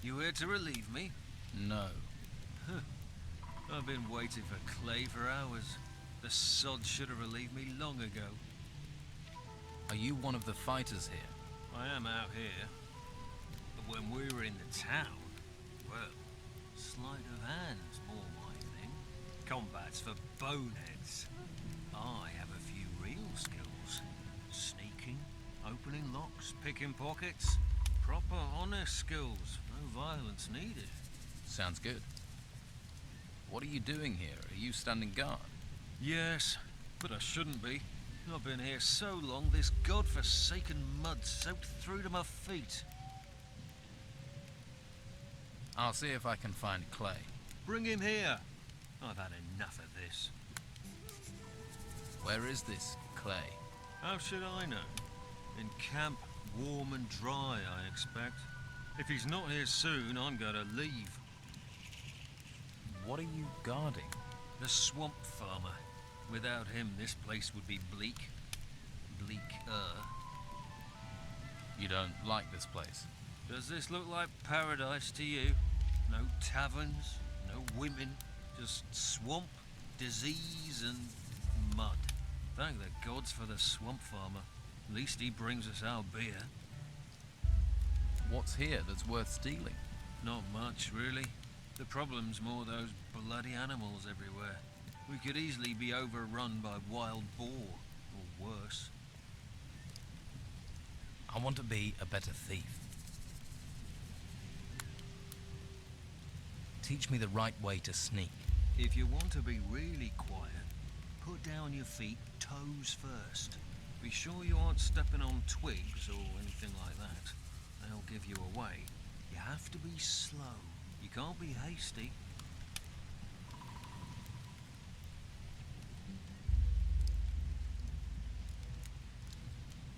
You here to relieve me? No. I've been waiting for Clay for hours. The sod should have relieved me long ago. Are you one of the fighters here? I am out here. But when we were in the town, well, sleight of hand's more my thing. Combat's for boneheads. I have a few real skills. Sneaking, opening locks, picking pockets. Proper, honest skills. No violence needed. Sounds good. What are you doing here? Are you standing guard? Yes, but I shouldn't be. I've been here so long, this godforsaken mud soaked through to my feet. I'll see if I can find Clay. Bring him here. I've had enough of this. Where is this Clay? How should I know? In camp, warm and dry, I expect. If he's not here soon, I'm gonna leave. What are you guarding? The swamp farmer. Without him, this place would be bleak. Bleaker. You don't like this place? Does this look like paradise to you? No taverns, no women, just swamp, disease and mud. Thank the gods for the swamp farmer. At least he brings us our beer. What's here that's worth stealing? Not much, really. The problem's more those bloody animals everywhere. We could easily be overrun by wild boar, or worse. I want to be a better thief. Teach me the right way to sneak. If you want to be really quiet, put down your feet toes first. Be sure you aren't stepping on twigs or anything like that. They'll give you away. You have to be slow. You can't be hasty.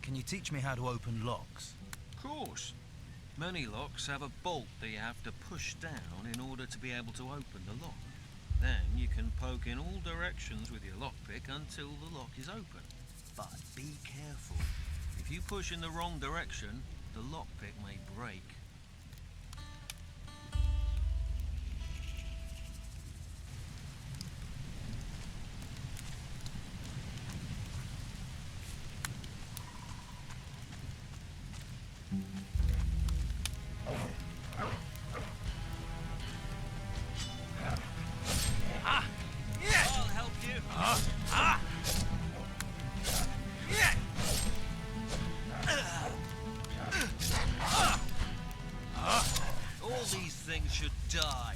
Can you teach me how to open locks? Of course. Many locks have a bolt that you have to push down in order to be able to open the lock. Then you can poke in all directions with your lockpick until the lock is open. But be careful. If you push in the wrong direction, the lockpick may break. All these things should die.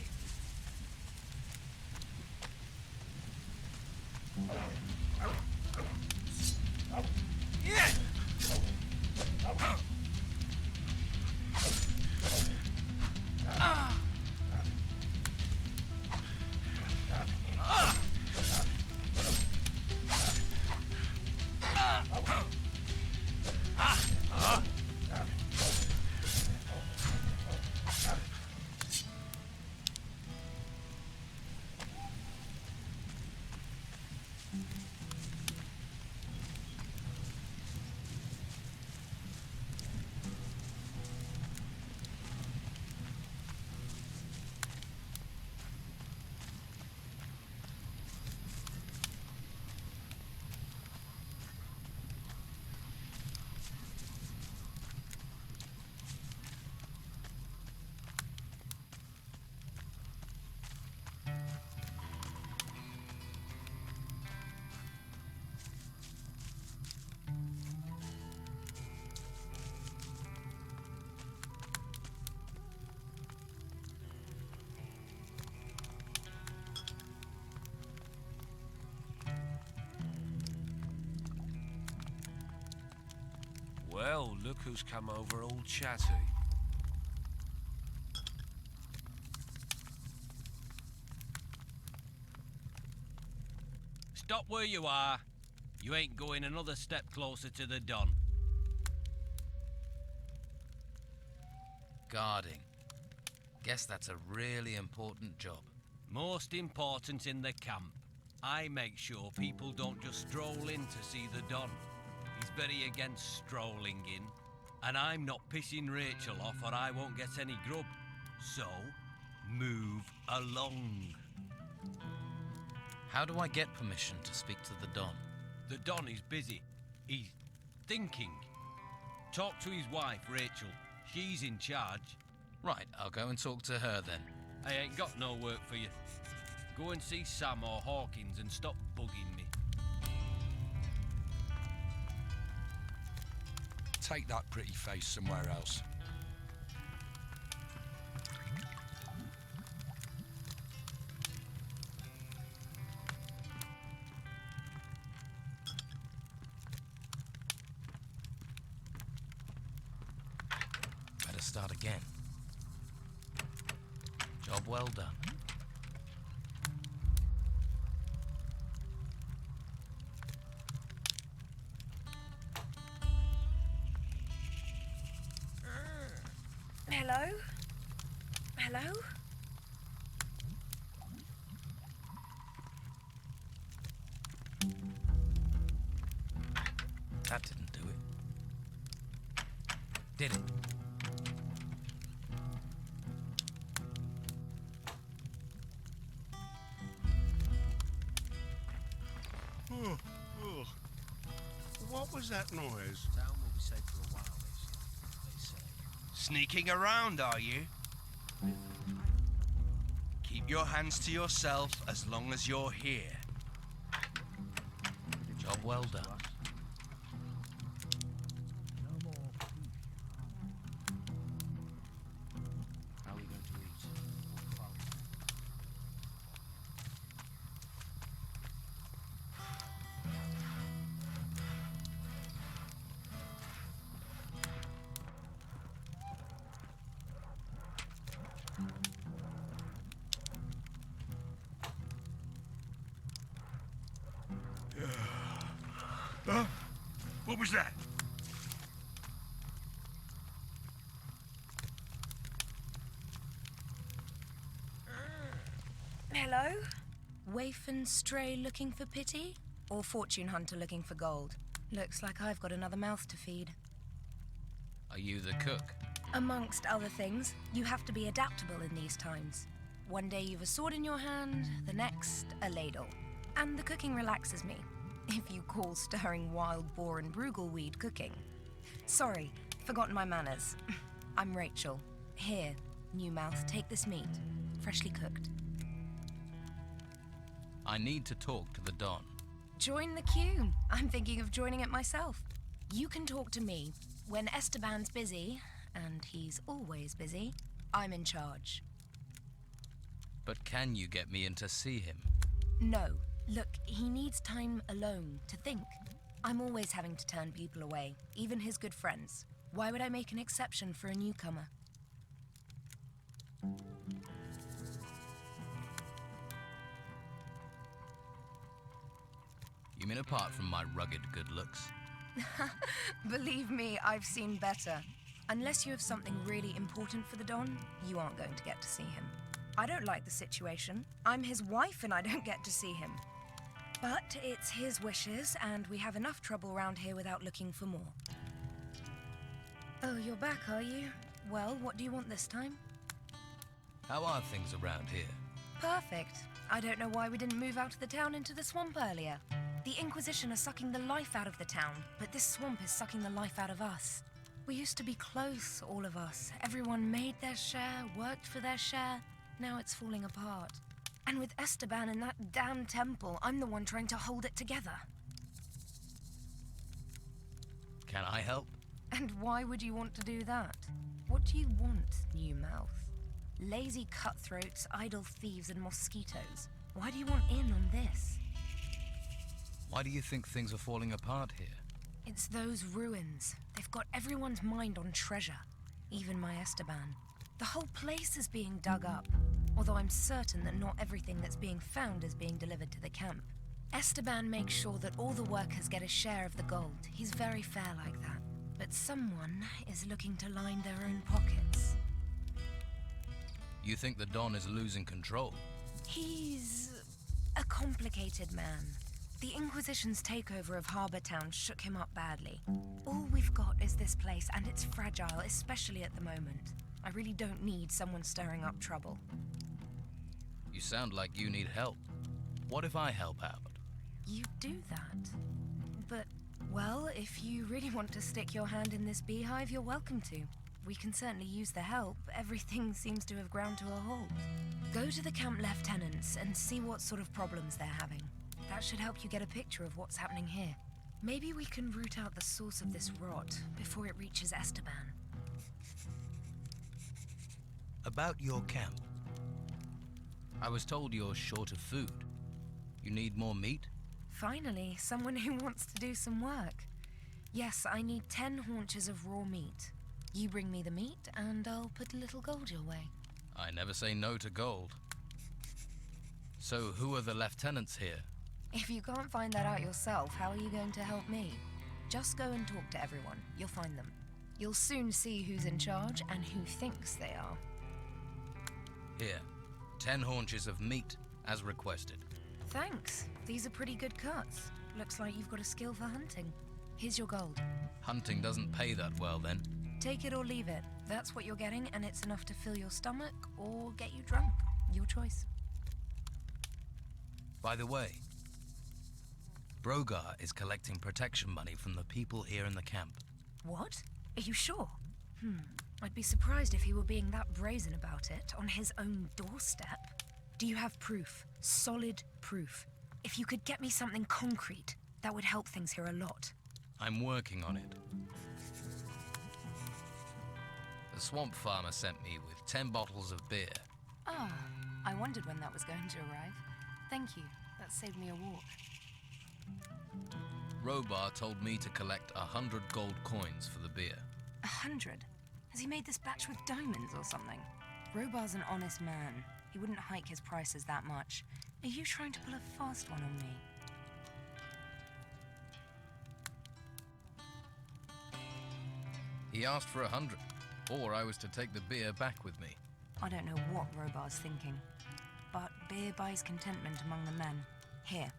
Well, look who's come over all chatty. Stop where you are. You ain't going another step closer to the Don. Guarding. Guess that's a really important job. Most important in the camp. I make sure people don't just stroll in to see the Don. He's very against strolling in. And I'm not pissing Rachel off or I won't get any grub. So, move along. How do I get permission to speak to the Don? The Don is busy. He's thinking. Talk to his wife, Rachel. She's in charge. Right, I'll go and talk to her then. I ain't got no work for you. Go and see Sam or Hawkins and stop bugging me. Take that pretty face somewhere else. Better start again. Job well done. Hello? Hello? That didn't do it. Did it? What was that noise? Town will be safe for a while, they say. Sneaking around, are you? Keep your hands to yourself as long as you're here. Job well done. How are we going to eat? Huh? What was that? Hello? Waif and stray looking for pity? Or fortune hunter looking for gold? Looks like I've got another mouth to feed. Are you the cook? Amongst other things, you have to be adaptable in these times. One day you've a sword in your hand, the next, a ladle. And the cooking relaxes me, if you call stirring wild boar and brugelweed cooking. Sorry, forgotten my manners. I'm Rachel. Here, new mouth, take this meat, freshly cooked. I need to talk to the Don. Join the queue. I'm thinking of joining it myself. You can talk to me. When Esteban's busy, and he's always busy, I'm in charge. But can you get me in to see him? No. Look, he needs time alone to think. I'm always having to turn people away, even his good friends. Why would I make an exception for a newcomer? You mean apart from my rugged good looks? Believe me, I've seen better. Unless you have something really important for the Don, you aren't going to get to see him. I don't like the situation. I'm his wife and I don't get to see him. But it's his wishes, and we have enough trouble around here without looking for more. Oh, you're back, are you? Well, what do you want this time? How are things around here? Perfect. I don't know why we didn't move out of the town into the swamp earlier. The Inquisition are sucking the life out of the town, but this swamp is sucking the life out of us. We used to be close, all of us. Everyone made their share, worked for their share. Now it's falling apart. And with Esteban in that damn temple, I'm the one trying to hold it together. Can I help? And why would you want to do that? What do you want, new mouth? Lazy cutthroats, idle thieves, and mosquitoes. Why do you want in on this? Why do you think things are falling apart here? It's those ruins. They've got everyone's mind on treasure. Even my Esteban. The whole place is being dug up. Although I'm certain that not everything that's being found is being delivered to the camp. Esteban makes sure that all the workers get a share of the gold. He's very fair like that. But someone is looking to line their own pockets. You think the Don is losing control? He's a complicated man. The Inquisition's takeover of Harbour Town shook him up badly. All we've got is this place, and it's fragile, especially at the moment. I really don't need someone stirring up trouble. You sound like you need help. What if I help out? You do that. But, well, if you really want to stick your hand in this beehive, you're welcome to. We can certainly use the help. Everything seems to have ground to a halt. Go to the camp lieutenants and see what sort of problems they're having. That should help you get a picture of what's happening here. Maybe we can root out the source of this rot before it reaches Esteban. About your camp. I was told you're short of food. You need more meat? Finally, someone who wants to do some work. Yes, I need 10 haunches of raw meat. You bring me the meat, and I'll put a little gold your way. I never say no to gold. So who are the lieutenants here? If you can't find that out yourself, how are you going to help me? Just go and talk to everyone. You'll find them. You'll soon see who's in charge and who thinks they are. Here, 10 haunches of meat, as requested. Thanks. These are pretty good cuts. Looks like you've got a skill for hunting. Here's your gold. Hunting doesn't pay that well, then. Take it or leave it. That's what you're getting, and it's enough to fill your stomach or get you drunk. Your choice. By the way, Brogar is collecting protection money from the people here in the camp. What? Are you sure? I'd be surprised if he were being that brazen about it on his own doorstep. Do you have proof? Solid proof? If you could get me something concrete, that would help things here a lot. I'm working on it. The swamp farmer sent me with 10 bottles of beer. Ah, I wondered when that was going to arrive. Thank you. That saved me a walk. Robar told me to collect 100 gold coins for the beer. 100? Has he made this batch with diamonds or something? Robar's an honest man. He wouldn't hike his prices that much. Are you trying to pull a fast one on me? He asked for 100, or I was to take the beer back with me. I don't know what Robar's thinking. But beer buys contentment among the men. Here.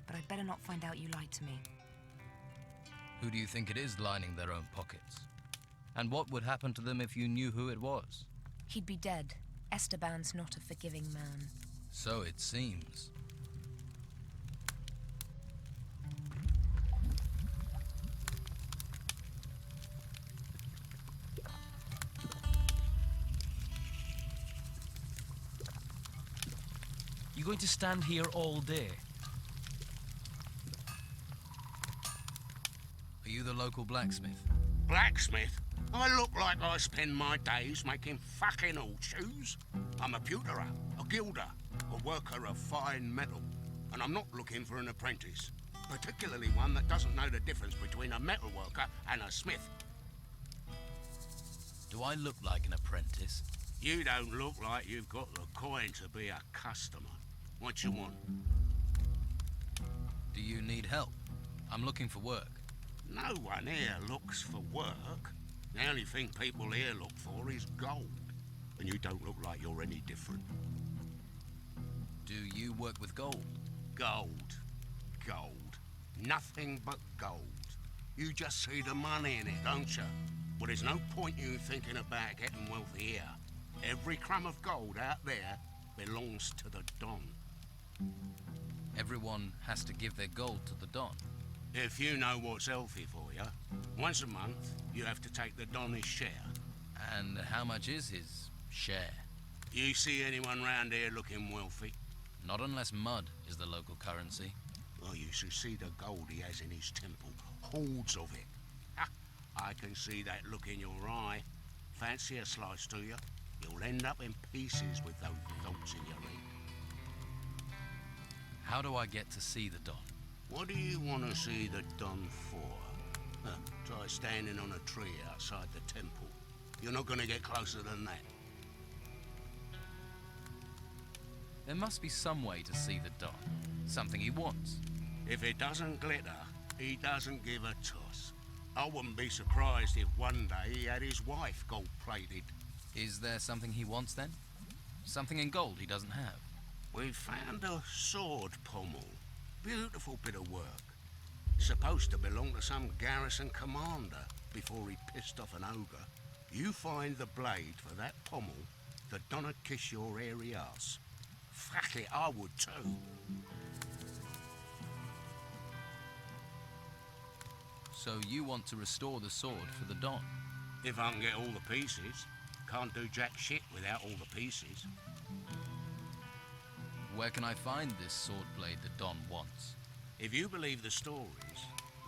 But I'd better not find out you lied to me. Who do you think it is lining their own pockets? And what would happen to them if you knew who it was? He'd be dead. Esteban's not a forgiving man. So it seems. You going to stand here all day? Are you the local blacksmith? Blacksmith? I look like I spend my days making fucking horseshoes. I'm a pewterer, a gilder, a worker of fine metal. And I'm not looking for an apprentice. Particularly one that doesn't know the difference between a metal worker and a smith. Do I look like an apprentice? You don't look like you've got the coin to be a customer. What you want? Do you need help? I'm looking for work. No one here looks for work. The only thing people here look for is gold. And you don't look like you're any different. Do you work with gold? Gold. Gold. Nothing but gold. You just see the money in it, don't you? Well, there's no point you thinking about getting wealthy here. Every crumb of gold out there belongs to the Don. Everyone has to give their gold to the Don. If you know what's healthy for you, once a month you have to take the Don his share. And how much is his share? You see anyone round here looking wealthy? Not unless mud is the local currency. Well, you should see the gold he has in his temple. Hordes of it. Ha! I can see that look in your eye. Fancy a slice, do you? You'll end up in pieces with those thoughts in your head. How do I get to see the Don? What do you want to see the Don for? Try standing on a tree outside the temple. You're not going to get closer than that. There must be some way to see the Don. Something he wants. If it doesn't glitter, he doesn't give a toss. I wouldn't be surprised if one day he had his wife gold-plated. Is there something he wants then? Something in gold he doesn't have? We found a sword pommel. Beautiful bit of work. Supposed to belong to some garrison commander before he pissed off an ogre. You find the blade for that pommel, the donna kiss your hairy ass. Fuck it, I would too. So you want to restore the sword for the Don? If I can get all the pieces. Can't do jack shit without all the pieces. Where can I find this sword blade the Don wants? If you believe the stories,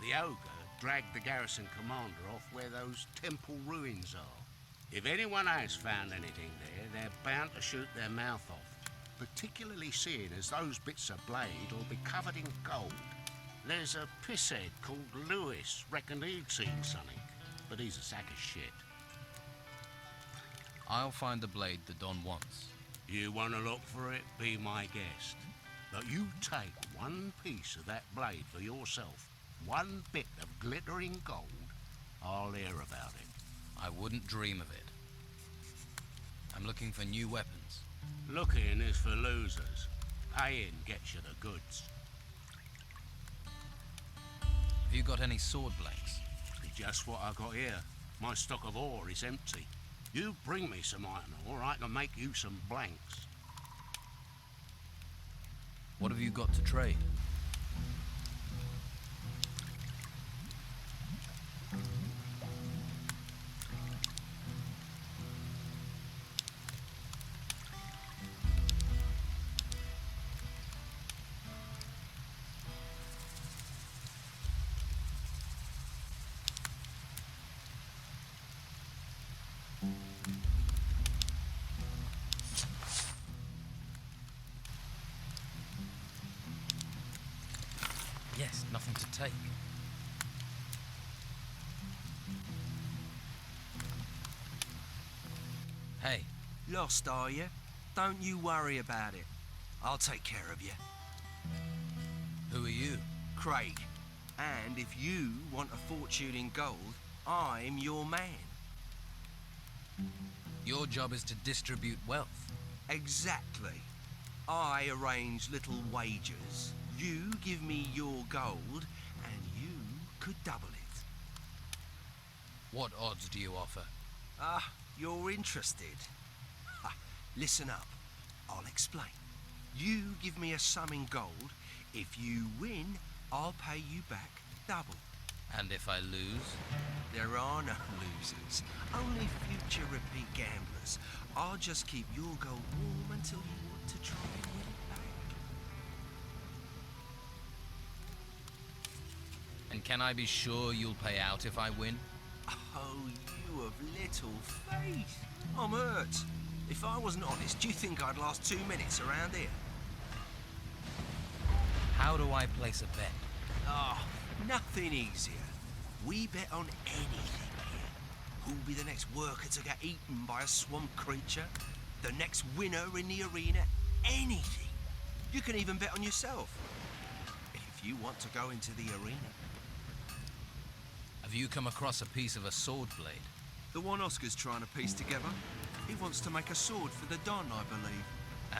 the ogre dragged the garrison commander off where those temple ruins are. If anyone has found anything there, they're bound to shoot their mouth off, particularly seeing as those bits of blade will be covered in gold. There's a pisshead called Lewis, reckoned he'd seen something, but he's a sack of shit. I'll find the blade the Don wants. You want to look for it, be my guest. But you take one piece of that blade for yourself, one bit of glittering gold, I'll hear about it. I wouldn't dream of it. I'm looking for new weapons. Looking is for losers. Paying gets you the goods. Have you got any sword blanks? Just what I got here. My stock of ore is empty. You bring me some iron ore, I can make you some blanks. What have you got to trade? Yes, nothing to take. Hey, Lost, are you? Don't you worry about it. I'll take care of you. who are you? Craig. And if you want a fortune in gold, I'm your man. Your job is to distribute wealth. Exactly. I arrange little wagers. You give me your gold, and you could double it. What odds do you offer? Ah, you're interested. Ha, listen up. I'll explain. You give me a sum in gold. If you win, I'll pay you back double. And if I lose? There are no losers, only future repeat gamblers. I'll just keep your gold warm until you want to try and win it back. And can I be sure you'll pay out if I win? Oh, you of little faith. I'm hurt. If I wasn't honest, do you think I'd last 2 minutes around here? How do I place a bet? Oh, nothing easier. We bet on anything here. Who'll be the next worker to get eaten by a swamp creature? The next winner in the arena? Anything. You can even bet on yourself. If you want to go into the arena. Have you come across a piece of a sword blade? The one Oscar's trying to piece together. He wants to make a sword for the Don, I believe.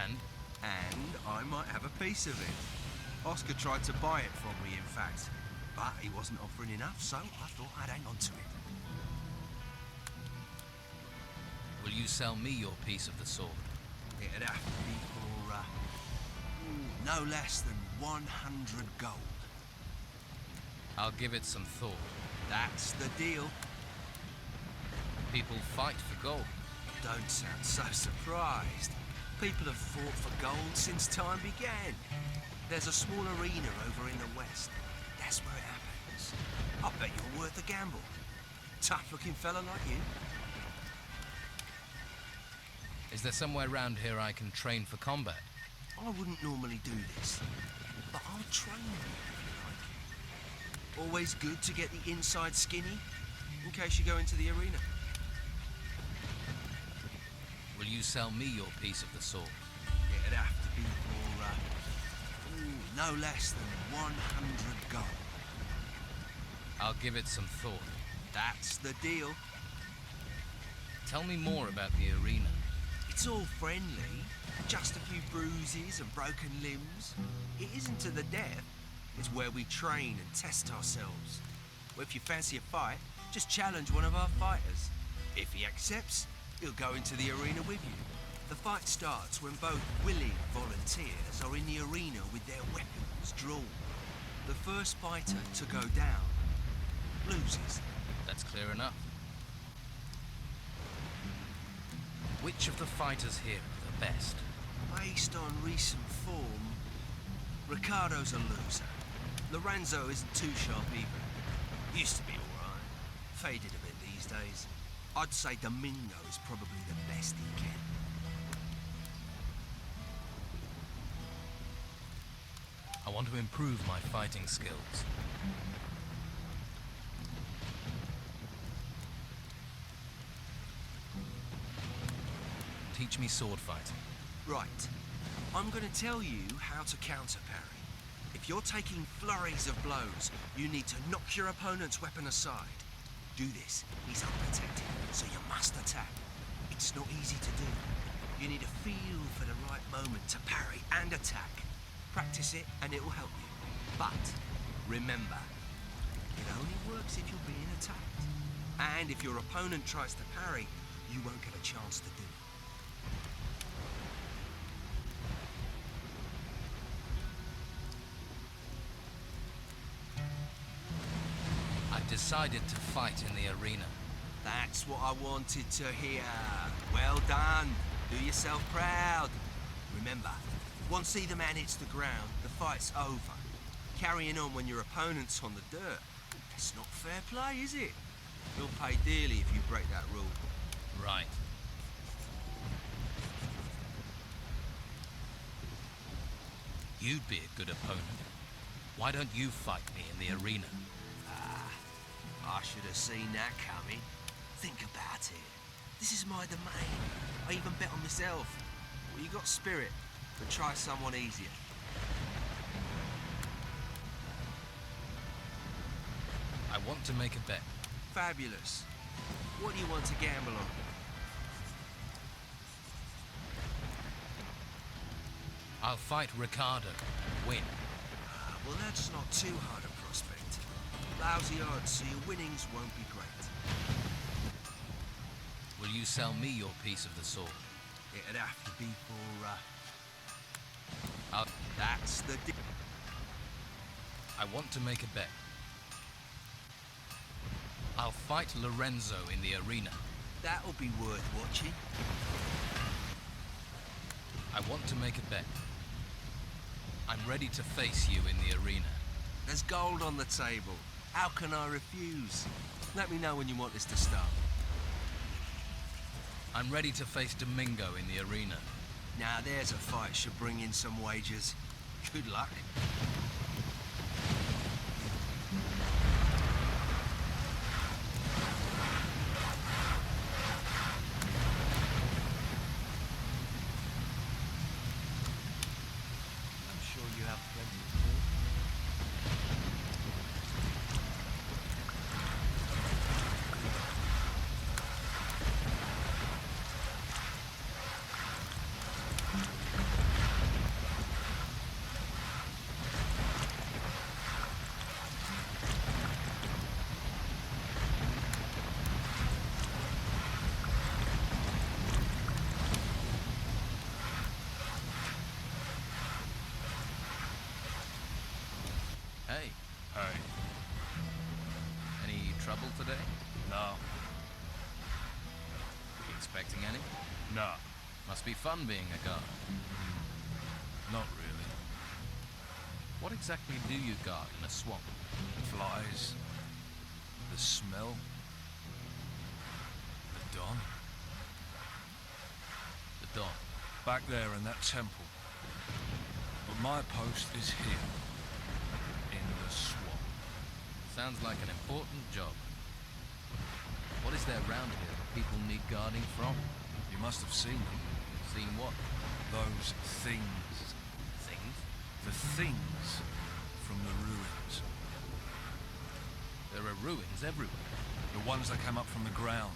And? And I might have a piece of it. Oscar tried to buy it from me, in fact. But he wasn't offering enough, so I thought I'd hang on to it. Will you sell me your piece of the sword? It'd have to be for, no less than 100 gold. I'll give it some thought. That's the deal. People fight for gold. Don't sound so surprised. People have fought for gold since time began. There's a small arena over in the west. That's where it happens. I bet you're worth a gamble. Tough-looking fella like you. Is there somewhere around here I can train for combat? I wouldn't normally do this, but I'll train you if you like. Always good to get the inside skinny, in case you go into the arena. Will you sell me your piece of the sword? It'd have to be for, no less than 100 gold. I'll give it some thought. That's the deal. Tell me more about the arena. It's all friendly. Just a few bruises and broken limbs. It isn't to the death. It's where we train and test ourselves. Well, if you fancy a fight, just challenge one of our fighters. If he accepts, he'll go into the arena with you. The fight starts when both willing volunteers are in the arena with their weapons drawn. The first fighter to go down loses. That's clear enough. Which of the fighters here are the best? Based on recent form, Ricardo's a loser. Lorenzo isn't too sharp either. Used to be alright. Faded a bit these days. I'd say Domingo is probably the best he can. I want to improve my fighting skills. Teach me sword fighting. Right. I'm gonna tell you how to counter parry. If you're taking flurries of blows, you need to knock your opponent's weapon aside. Do this. He's unprotected, so you must attack. It's not easy to do. You need a feel for the right moment to parry and attack. Practice it and it will help you. But remember, it only works if you're being attacked. And if your opponent tries to parry, you won't get a chance to do it. I've decided to fight in the arena. That's what I wanted to hear. Well done. Do yourself proud. Remember, once either man hits the ground, the fight's over. Carrying on when your opponent's on the dirt. That's not fair play, is it? You'll pay dearly if you break that rule. Right. You'd be a good opponent. Why don't you fight me in the arena? I should have seen that coming. Think about it. This is my domain. I even bet on myself. Well, you got spirit, but try someone easier. I want to make a bet. Fabulous. What do you want to gamble on? I'll fight Ricardo and win. Well, that's not too hard a prospect. Lousy odds, so your winnings won't be great. Will you sell me your piece of the sword? It'd have to be for, I'll... That's the deal. I want to make a bet. I'll fight Lorenzo in the arena. That'll be worth watching. I want to make a bet. I'm ready to face you in the arena. There's gold on the table. How can I refuse? Let me know when you want this to start. I'm ready to face Domingo in the arena. Now there's a fight should bring in some wagers. Good luck. I'm sure you have plenty to do. Hey, Hey, any trouble today? no, You expecting any? no, Must be fun being a guard. not really. What exactly do you guard in a swamp? Flies, the smell, the dawn. The dawn. Back there in that temple. But my post is here, in the swamp. Sounds like an important job. What is there round here that people need guarding from? You must have seen them. Seen what? Those things. Things? The things from the ruins. There are ruins everywhere. The ones that come up from the ground.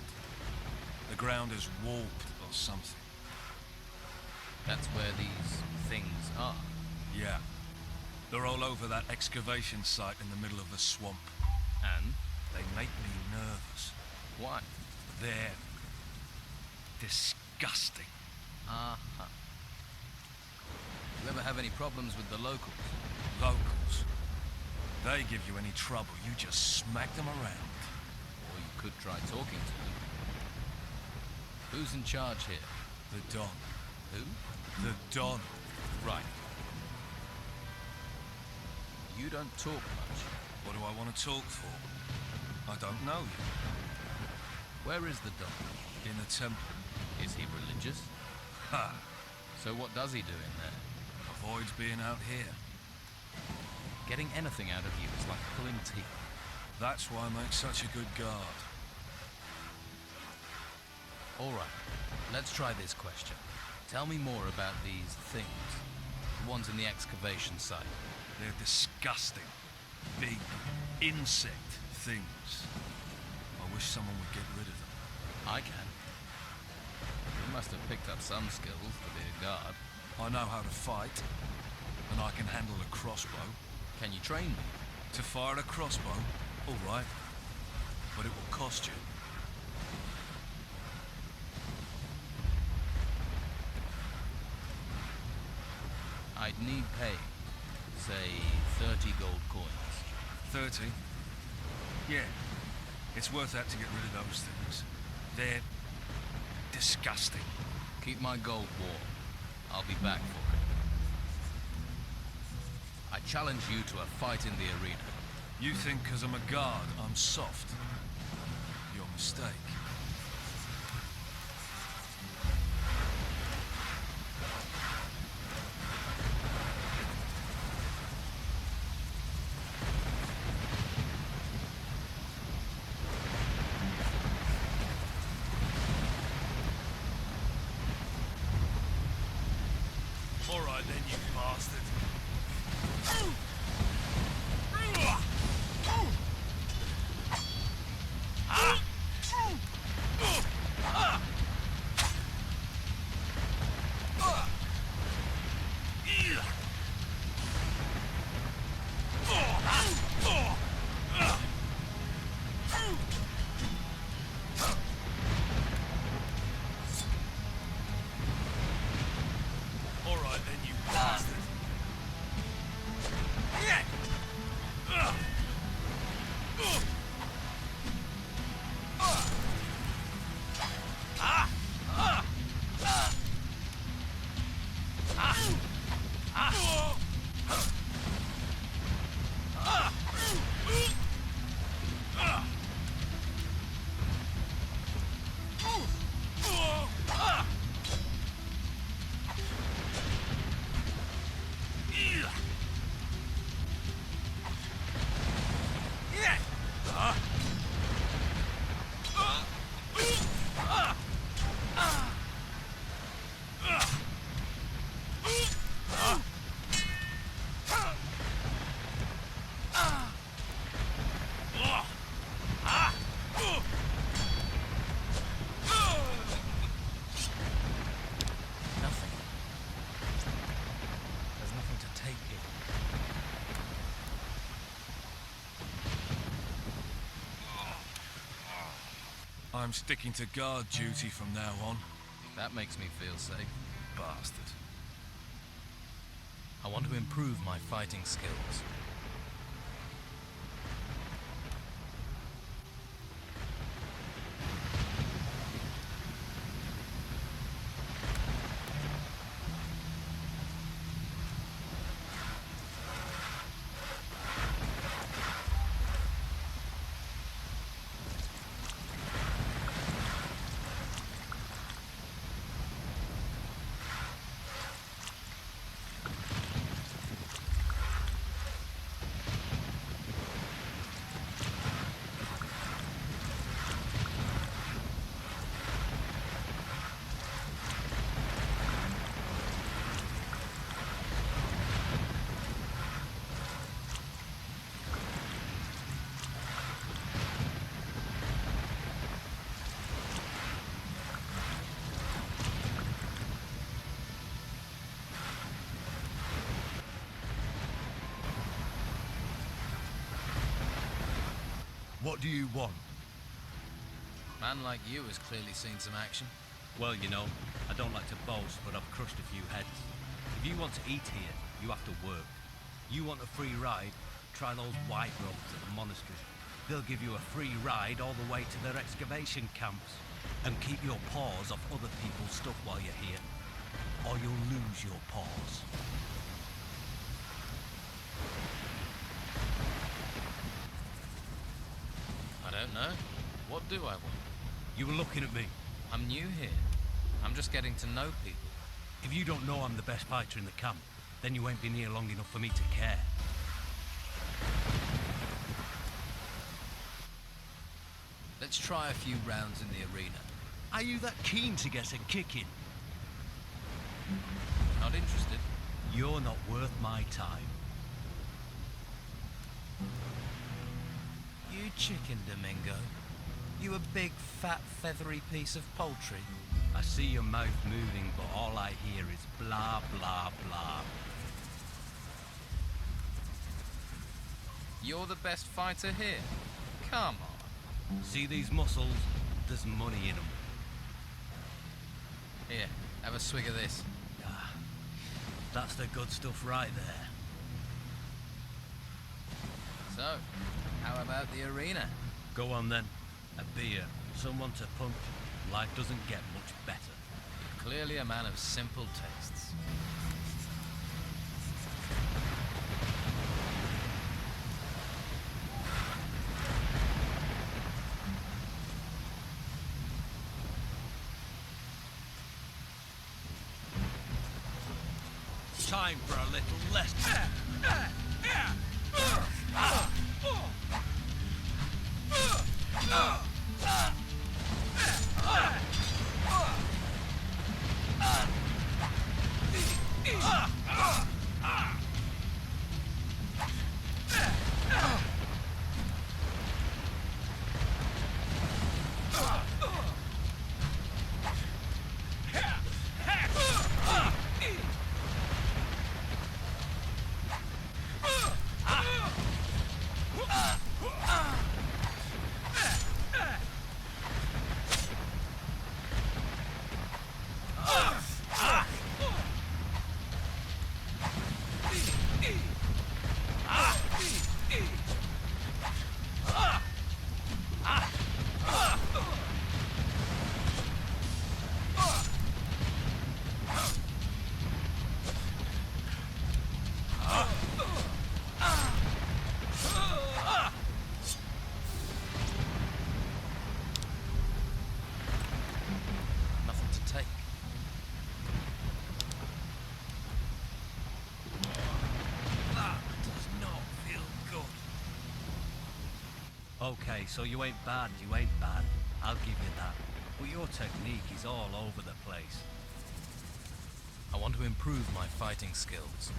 The ground is warped or something. That's where these things are. Yeah. They're all over that excavation site in the middle of the swamp. And? They make me nervous. Why? They're disgusting. Uh-huh. You ever have any problems with the locals? Locals. They give you any trouble, you just smack them around. Or you could try talking to them. Who's in charge here? The Don. Who? The Don. Right. You don't talk much. What do I want to talk for? I don't know you. Where is the Don? In the temple. Is he religious? Ha! So what does he do in there? Avoids being out here. Getting anything out of you is like pulling teeth. That's why I make such a good guard. All right, let's try this question. Tell me more about these things. The ones in the excavation site. They're disgusting. Big insect things. I wish someone would get rid of them. I can. You must have picked up some skills to be a guard. I know how to fight, and I can handle a crossbow. Can you train me? To fire a crossbow? All right. But it will cost you. I'd need pay. Say 30 gold coins. 30? Yeah. It's worth that to get rid of those things. They're disgusting. Keep my gold warm. I'll be back for it. I challenge you to a fight in the arena. You think 'cause I'm a guard, I'm soft? Your mistake. All right then, you bastard. All right then, you bastard. Nothing. There's nothing to take here. I'm sticking to guard duty from now on. That makes me feel safe. Bastard. I want to improve my fighting skills. What do you want? A man like you has clearly seen some action. Well, you know, I don't like to boast, but I've crushed a few heads. If you want to eat here, you have to work. You want a free ride? Try those white robes at the monastery. They'll give you a free ride all the way to their excavation camps. And keep your paws off other people's stuff while you're here, or you'll lose your paws. I don't know. What do I want? You were looking at me. I'm new here. I'm just getting to know people. If you don't know I'm the best fighter in the camp, then you ain't been here long enough for me to care. Let's try a few rounds in the arena. Are you that keen to get a kicking? Not interested. You're not worth my time. You chicken, Domingo. You a big, fat, feathery piece of poultry. I see your mouth moving, but all I hear is blah, blah, blah. You're the best fighter here. Come on. See these muscles? There's money in them. Here, have a swig of this. Ah, that's the good stuff right there. So, how about the arena? Go on then. A beer, someone to punch. Life doesn't get much better. Clearly a man of simple tastes. Time for a little less. Okay, so you ain't bad, you ain't bad. I'll give you that. But your technique is all over the place. I want to improve my fighting skills.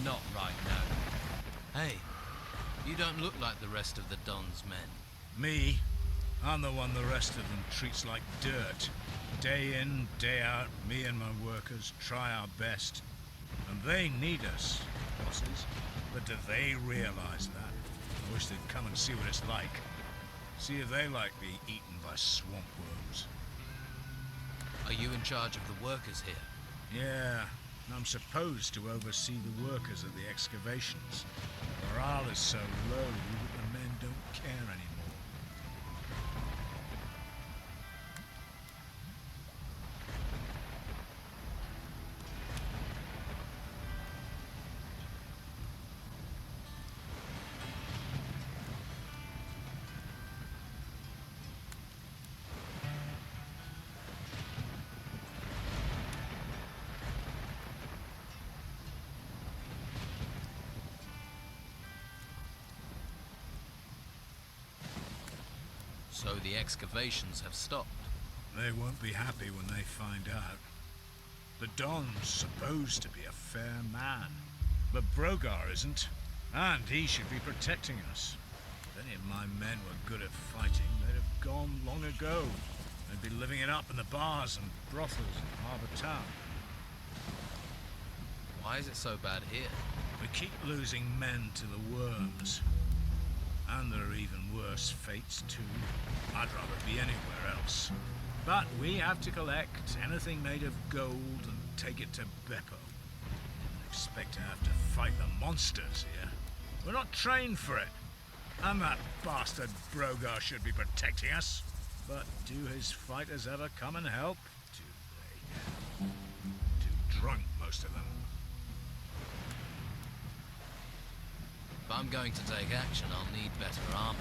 Not right now. Hey, you don't look like the rest of the Don's men. Me? I'm the one the rest of them treats like dirt. Day in, day out, me and my workers try our best. And they need us, bosses. But do they realize that? I wish they'd come and see what it's like. See if they like being eaten by swamp worms. Are you in charge of the workers here? Yeah, and I'm supposed to oversee the workers at the excavations. Morale is so low that the men don't care anymore. So the excavations have stopped. They won't be happy when they find out. The Don's supposed to be a fair man, but Brogar isn't, and he should be protecting us. If any of my men were good at fighting, they'd have gone long ago. They'd be living it up in the bars and brothels in Harbour Town. Why is it so bad here? We keep losing men to the worms. And there are even worse fates, too. I'd rather be anywhere else. But we have to collect anything made of gold and take it to Beppo. Didn't expect to have to fight the monsters here. We're not trained for it. And that bastard Brogar should be protecting us. But do his fighters ever come and help? Do they? Too drunk, most of them. If I'm going to take action, I'll need better armor.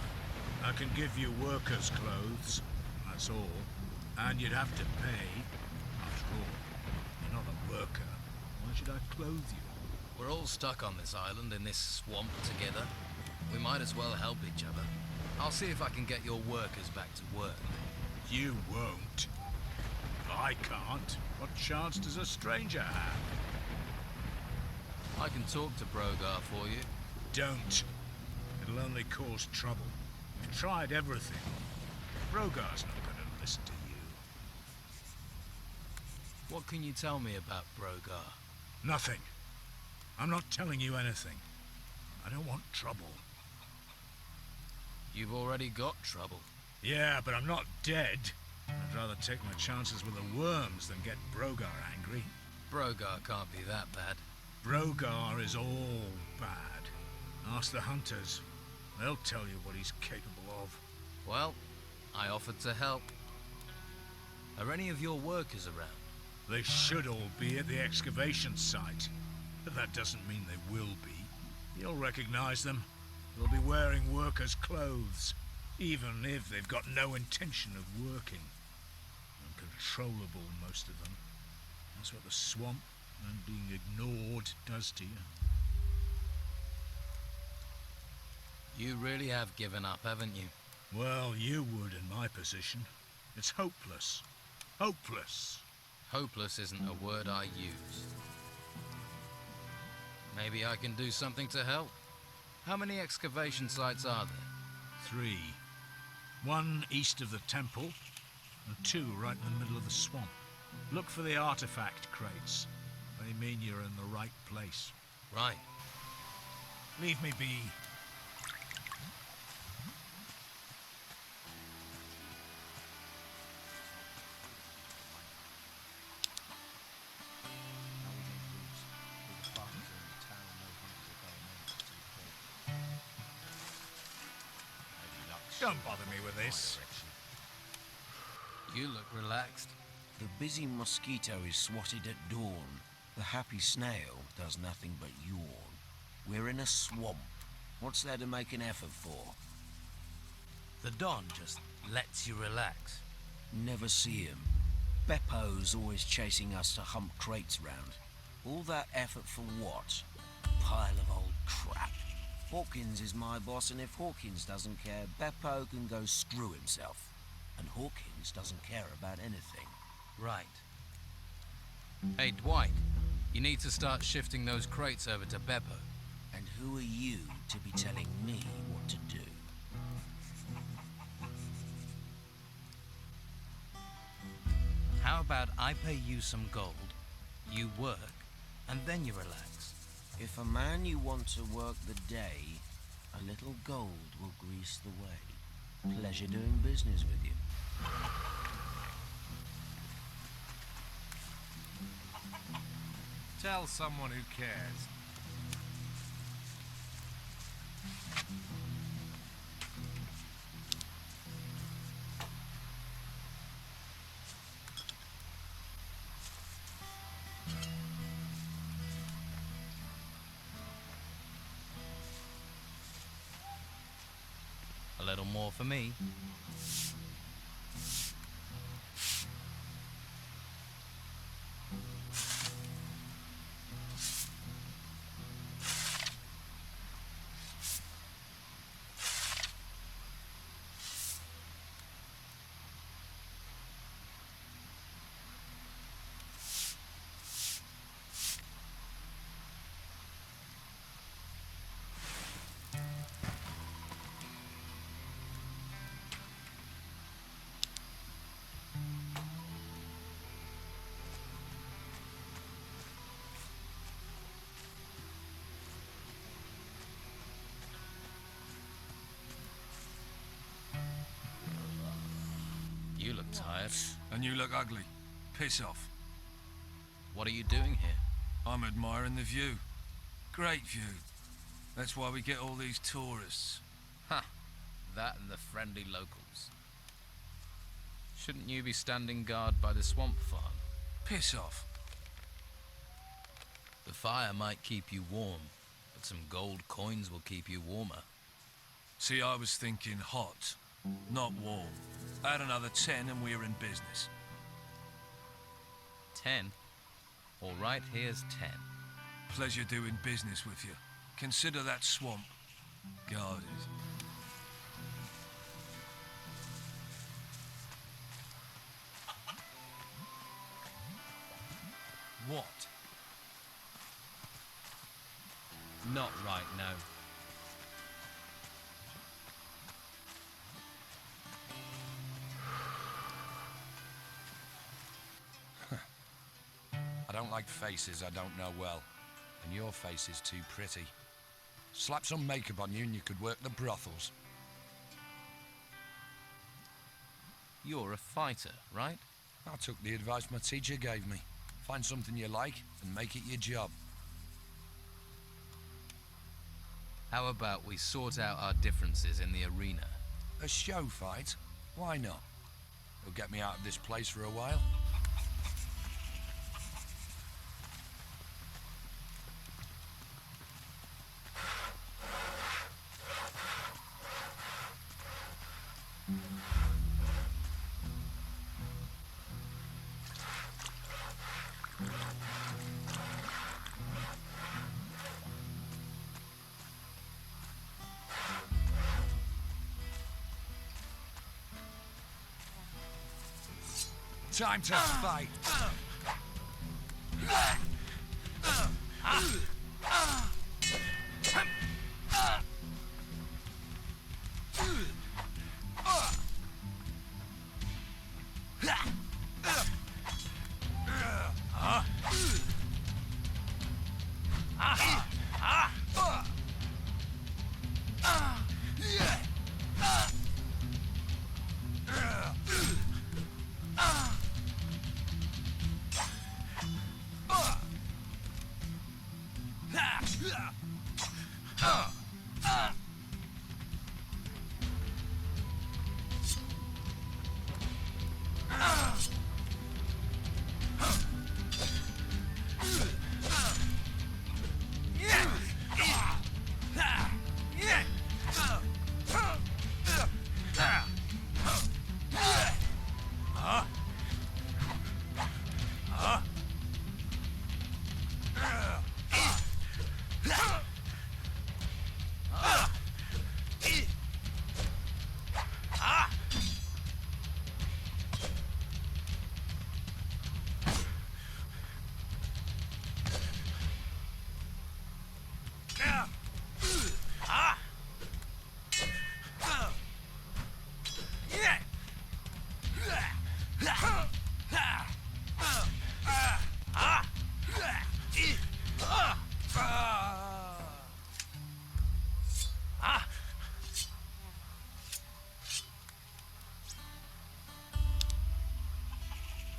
I can give you workers' clothes, that's all. And you'd have to pay. After all, you're not a worker. Why should I clothe you? We're all stuck on this island in this swamp together. We might as well help each other. I'll see if I can get your workers back to work. You won't. I can't. What chance does a stranger have? I can talk to Brogar for you. Don't. It'll only cause trouble. We've tried everything. Brogar's not going to listen to you. What can you tell me about Brogar? Nothing. I'm not telling you anything. I don't want trouble. You've already got trouble. Yeah, but I'm not dead. I'd rather take my chances with the worms than get Brogar angry. Brogar can't be that bad. Brogar is all bad. Ask the hunters. They'll tell you what he's capable of. Well, I offered to help. Are any of your workers around? They should all be at the excavation site. But that doesn't mean they will be. You'll recognize them. They'll be wearing workers' clothes, even if they've got no intention of working. Uncontrollable, most of them. That's what the swamp and being ignored does to you. You really have given up, haven't you? Well, you would in my position. It's hopeless. Hopeless. Hopeless isn't a word I use. Maybe I can do something to help. How many excavation sites are there? 3. 1 east of the temple, and 2 right in the middle of the swamp. Look for the artifact crates. They mean you're in the right place. Right. Leave me be. Don't bother me with this. You look relaxed. The busy mosquito is swatted at dawn. The happy snail does nothing but yawn. We're in a swamp. What's there to make an effort for? The Don just lets you relax. Never see him. Beppo's always chasing us to hump crates round. All that effort for what? Pile of old crap. Hawkins is my boss, and if Hawkins doesn't care, Beppo can go screw himself. And Hawkins doesn't care about anything. Right. Hey, Dwight. You need to start shifting those crates over to Beppo. And who are you to be telling me what to do? about I pay you some gold, you work, and then you relax? If a man you want to work the day, a little gold will grease the way. Pleasure doing business with you. Tell someone who cares. A little more for me. You look tired. And you look ugly. Piss off. What are you doing here? I'm admiring the view. Great view. That's why we get all these tourists. Ha! That and the friendly locals. Shouldn't you be standing guard by the swamp farm? Piss off. The fire might keep you warm, but some gold coins will keep you warmer. See, I was thinking hot, not warm. Add another 10 and we're in business. 10? All right, here's 10. Pleasure doing business with you. Consider that swamp guarded. What? Not right now. I don't like faces I don't know well, and your face is too pretty. Slap some makeup on you and you could work the brothels. You're a fighter, right? I took the advice my teacher gave me. Find something you like and make it your job. How about we sort out our differences in the arena? A show fight? Why not? It'll get me out of this place for a while. Time to fight.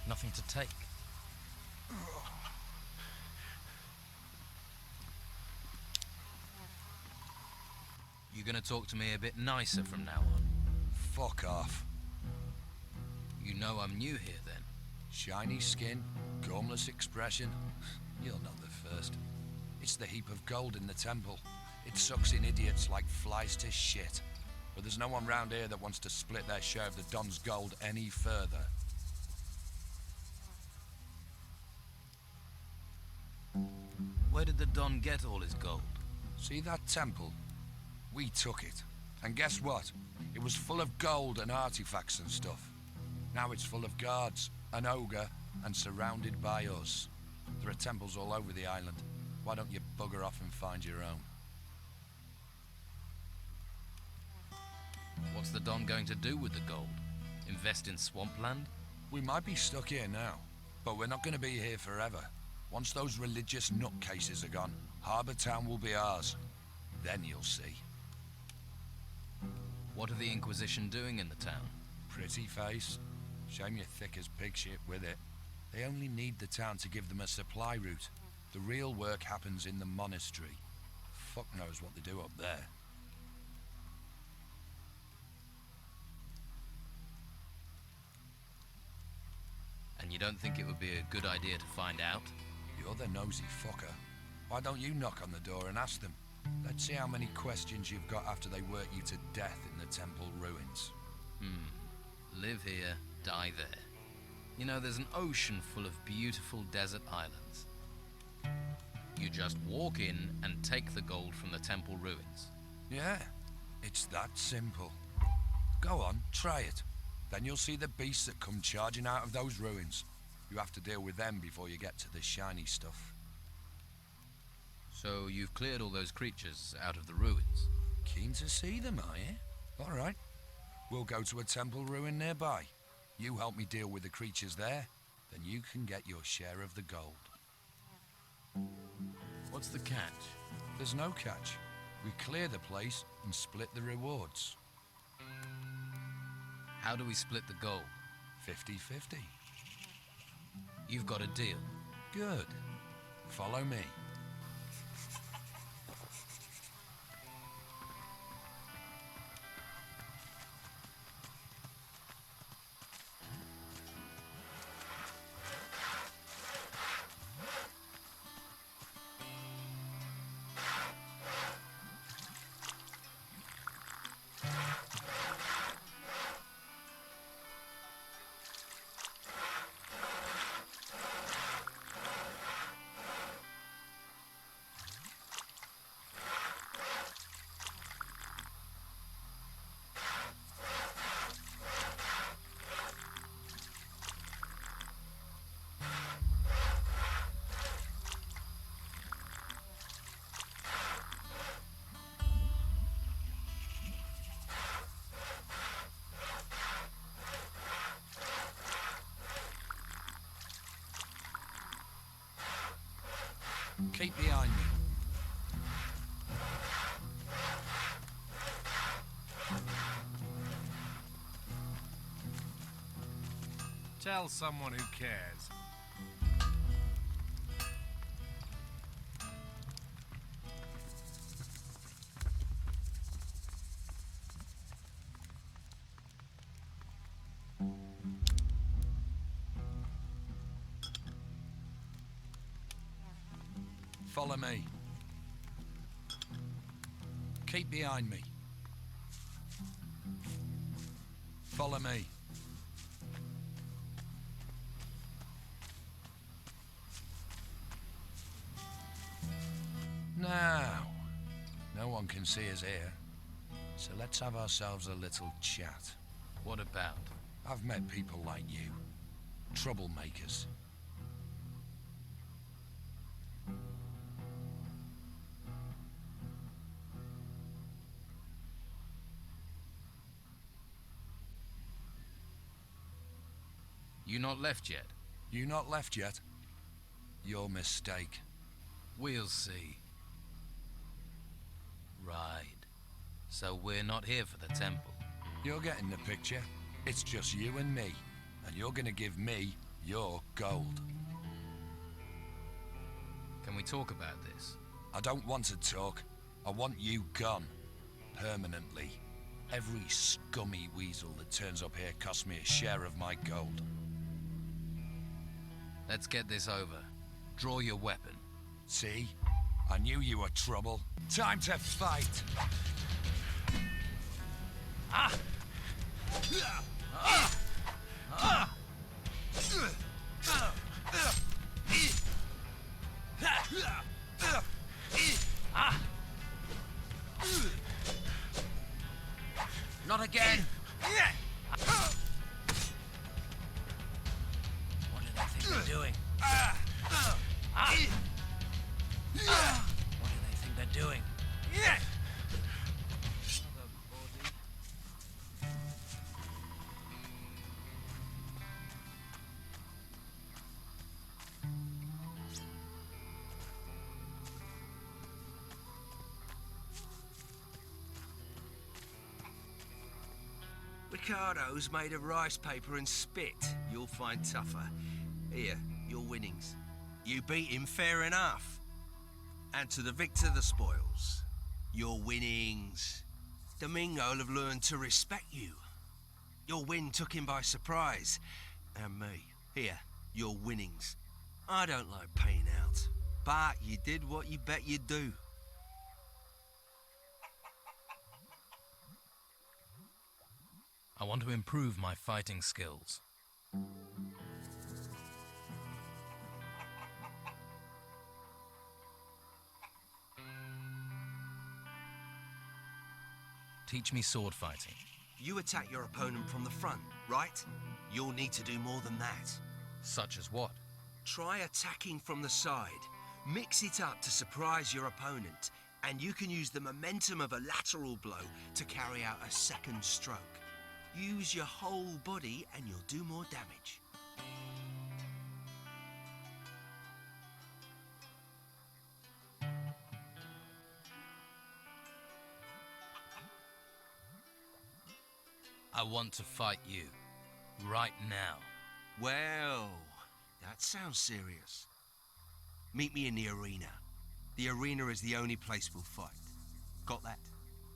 Nothing to take. You gonna talk to me a bit nicer from now on? Fuck off. You know I'm new here then? Shiny skin, gormless expression. You're not the first. It's the heap of gold in the temple. It sucks in idiots like flies to shit. But there's no one round here that wants to split their share of the Don's gold any further. Where did the Don get all his gold? See that temple? We took it. And guess what? It was full of gold and artifacts and stuff. Now it's full of guards, an ogre, and surrounded by us. There are temples all over the island. Why don't you bugger off and find your own? What's the Don going to do with the gold? Invest in swampland? We might be stuck here now, but we're not going to be here forever. Once those religious nutcases are gone, Harbour Town will be ours. Then you'll see. What are the Inquisition doing in the town? Pretty face. Shame you're thick as pig shit with it. They only need the town to give them a supply route. The real work happens in the monastery. Fuck knows what they do up there. And you don't think it would be a good idea to find out? You're the nosy fucker. Why don't you knock on the door and ask them? Let's see how many questions you've got after they work you to death in the temple ruins. Live here, die there. You know, there's an ocean full of beautiful desert islands. You just walk in and take the gold from the temple ruins. Yeah, it's that simple. Go on, try it. Then you'll see the beasts that come charging out of those ruins. You have to deal with them before you get to the shiny stuff. So you've cleared all those creatures out of the ruins? Keen to see them, are you? All right. We'll go to a temple ruin nearby. You help me deal with the creatures there, then you can get your share of the gold. What's the catch? There's no catch. We clear the place and split the rewards. How do we split the gold? 50-50. You've got a deal. Good. Follow me. Keep behind me. Tell someone who cares. Follow me. Keep behind me. Follow me. Now, no one can see us here, so let's have ourselves a little chat. What about? I've met people like you, troublemakers. You not left yet? You not left yet? Your mistake. We'll see. Right. So we're not here for the temple. You're getting the picture. It's just you and me. And you're gonna give me You're gold. Can we talk about this? I don't want to talk. I want you gone. Permanently. Every scummy weasel that turns up here costs me a share of my gold. Let's get this over. Draw your weapon. See? I knew you were trouble. Time to fight! Not again! What do they think they're doing? What do they think they're doing? Ricardo's made of rice paper and spit. You'll find tougher. Here, your winnings. You beat him fair enough. And to the victor the spoils. Your winnings. Domingo'll have learned to respect you. Your win took him by surprise. And me. Here, your winnings. I don't like paying out. But you did what you bet you'd do. I want to improve my fighting skills. Teach me sword fighting. You attack your opponent from the front, right? You'll need to do more than that. Such as what? Try attacking from the side. Mix it up to surprise your opponent, and you can use the momentum of a lateral blow to carry out a second stroke. Use your whole body and you'll do more damage. I want to fight you. Right now. Well, that sounds serious. Meet me in the arena. The arena is the only place we'll fight. Got that?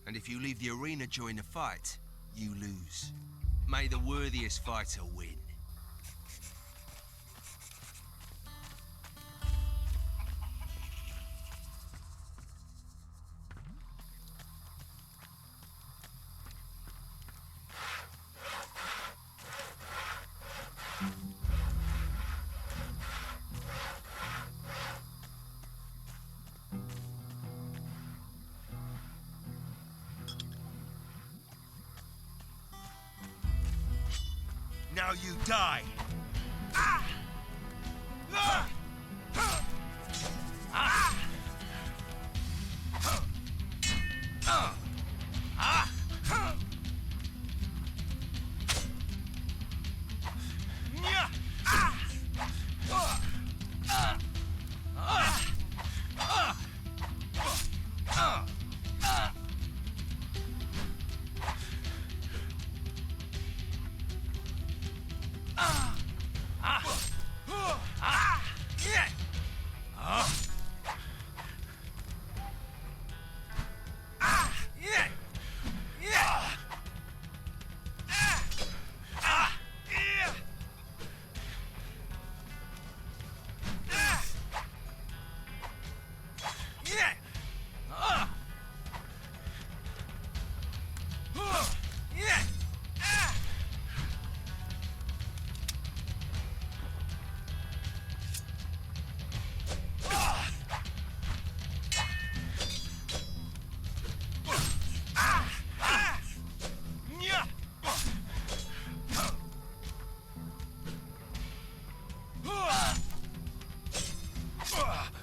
And if you leave the arena during the fight, you lose. May the worthiest fighter win. Now you die! Ah! Ah! Ah! Ah! Ah! Ah! Nya! Ah! Ah! Ah! Ah! Ah! Ah!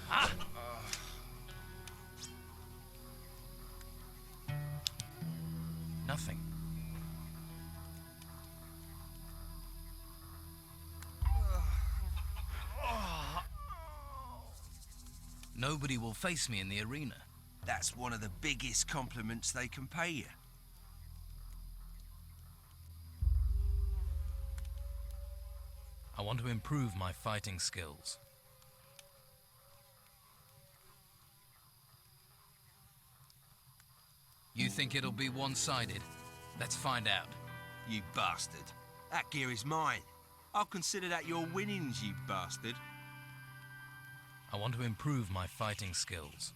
Ah! Nothing. Nobody will face me in the arena. That's one of the biggest compliments they can pay you. I want to improve my fighting skills. You think it'll be one-sided? Let's find out. You bastard. That gear is mine. I'll consider that your winnings, you bastard. I want to improve my fighting skills.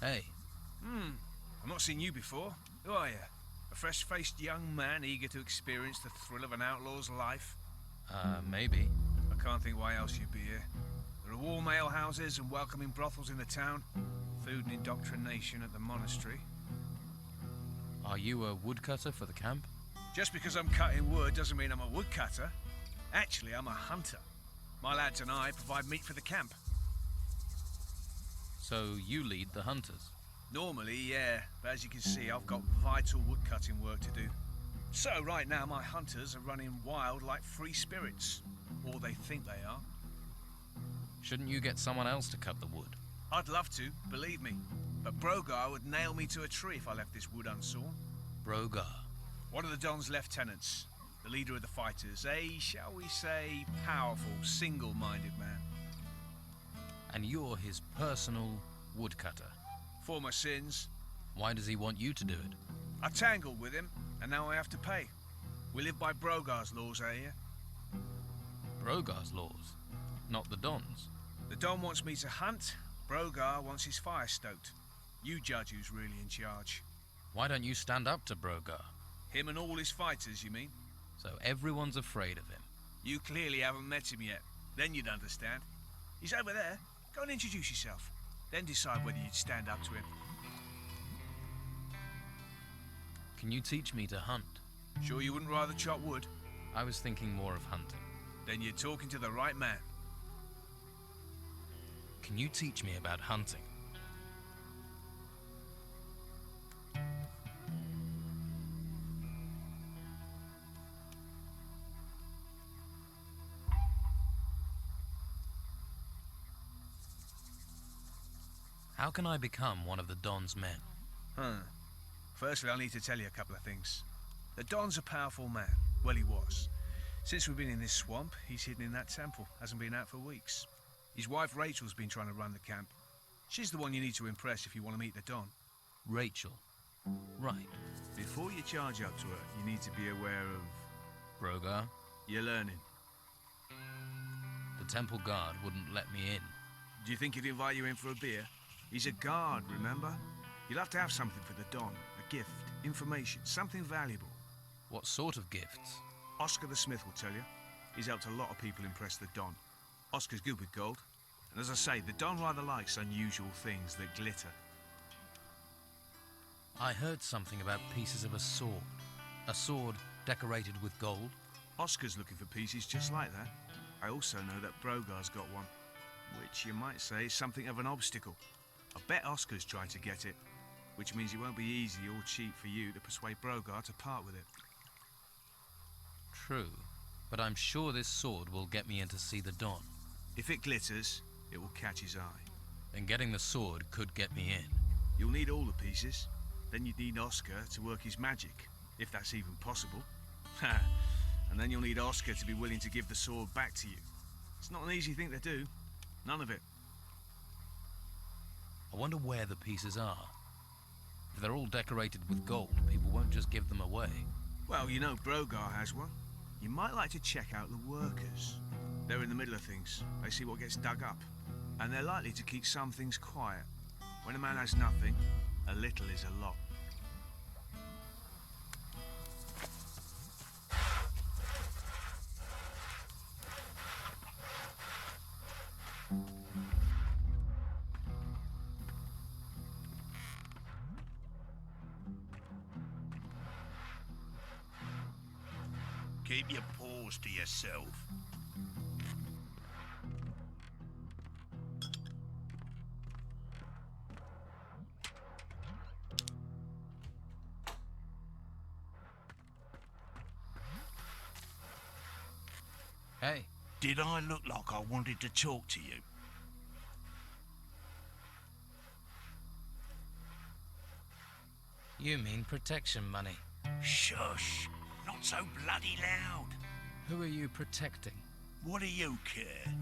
Hey. I've not seen you before. Who are you? A fresh-faced young man eager to experience the thrill of an outlaw's life? Maybe. I can't think why else you'd be here. There are warm ale houses and welcoming brothels in the town. Food and indoctrination at the monastery. Are you a woodcutter for the camp? Just because I'm cutting wood doesn't mean I'm a woodcutter. Actually, I'm a hunter. My lads and I provide meat for the camp. So you lead the hunters? Normally, yeah, but as you can see, I've got vital woodcutting work to do. So right now, my hunters are running wild like free spirits. Or they think they are. Shouldn't you get someone else to cut the wood? I'd love to, believe me. But Brogar would nail me to a tree if I left this wood unsawn. Brogar? One of the Don's lieutenants, the leader of the fighters, a, shall we say, powerful, single-minded man. And you're his personal woodcutter? For my sins. Why does he want you to do it? I tangled with him, and now I have to pay. We live by Brogar's laws out here. Brogar's laws? Not the Don's? The Don wants me to hunt, Brogar wants his fire stoked. You judge who's really in charge. Why don't you stand up to Brogar? Him and all his fighters, you mean? So everyone's afraid of him. You clearly haven't met him yet. Then you'd understand. He's over there. Go and introduce yourself. Then decide whether you'd stand up to him. Can you teach me to hunt? Sure you wouldn't rather chop wood? I was thinking more of hunting. Then you're talking to the right man. Can you teach me about hunting? How can I become one of the Don's men? Firstly, I'll need to tell you a couple of things. The Don's a powerful man. Well, he was. Since we've been in this swamp, he's hidden in that temple. Hasn't been out for weeks. His wife Rachel's been trying to run the camp. She's the one you need to impress if you want to meet the Don. Rachel. Right. Before you charge up to her, you need to be aware of... Brogar? You're learning. The temple guard wouldn't let me in. Do you think he'd invite you in for a beer? He's a guard, remember? You'll have to have something for the Don. A gift, information, something valuable. What sort of gifts? Oscar the Smith will tell you. He's helped a lot of people impress the Don. Oscar's good with gold. And as I say, the Don rather likes unusual things that glitter. I heard something about pieces of a sword. A sword decorated with gold. Oscar's looking for pieces just like that. I also know that Brogar's got one, which you might say is something of an obstacle. I bet Oscar's trying to get it, which means it won't be easy or cheap for you to persuade Brogar to part with it. True, but I'm sure this sword will get me in to see the Don. If it glitters, it will catch his eye. Then getting the sword could get me in. You'll need all the pieces. Then you'd need Oscar to work his magic, if that's even possible. And then you'll need Oscar to be willing to give the sword back to you. It's not an easy thing to do. None of it. I wonder where the pieces are. If they're all decorated with gold, people won't just give them away. Well, you know Brogar has one. You might like to check out the workers. They're in the middle of things. They see what gets dug up. And they're likely to keep some things quiet. When a man has nothing, a little is a lot. Keep your paws to yourself. Hey, Did I look like I wanted to talk to you? you mean protection money. Shush! Not so bloody loud. Who are you protecting? What do you care?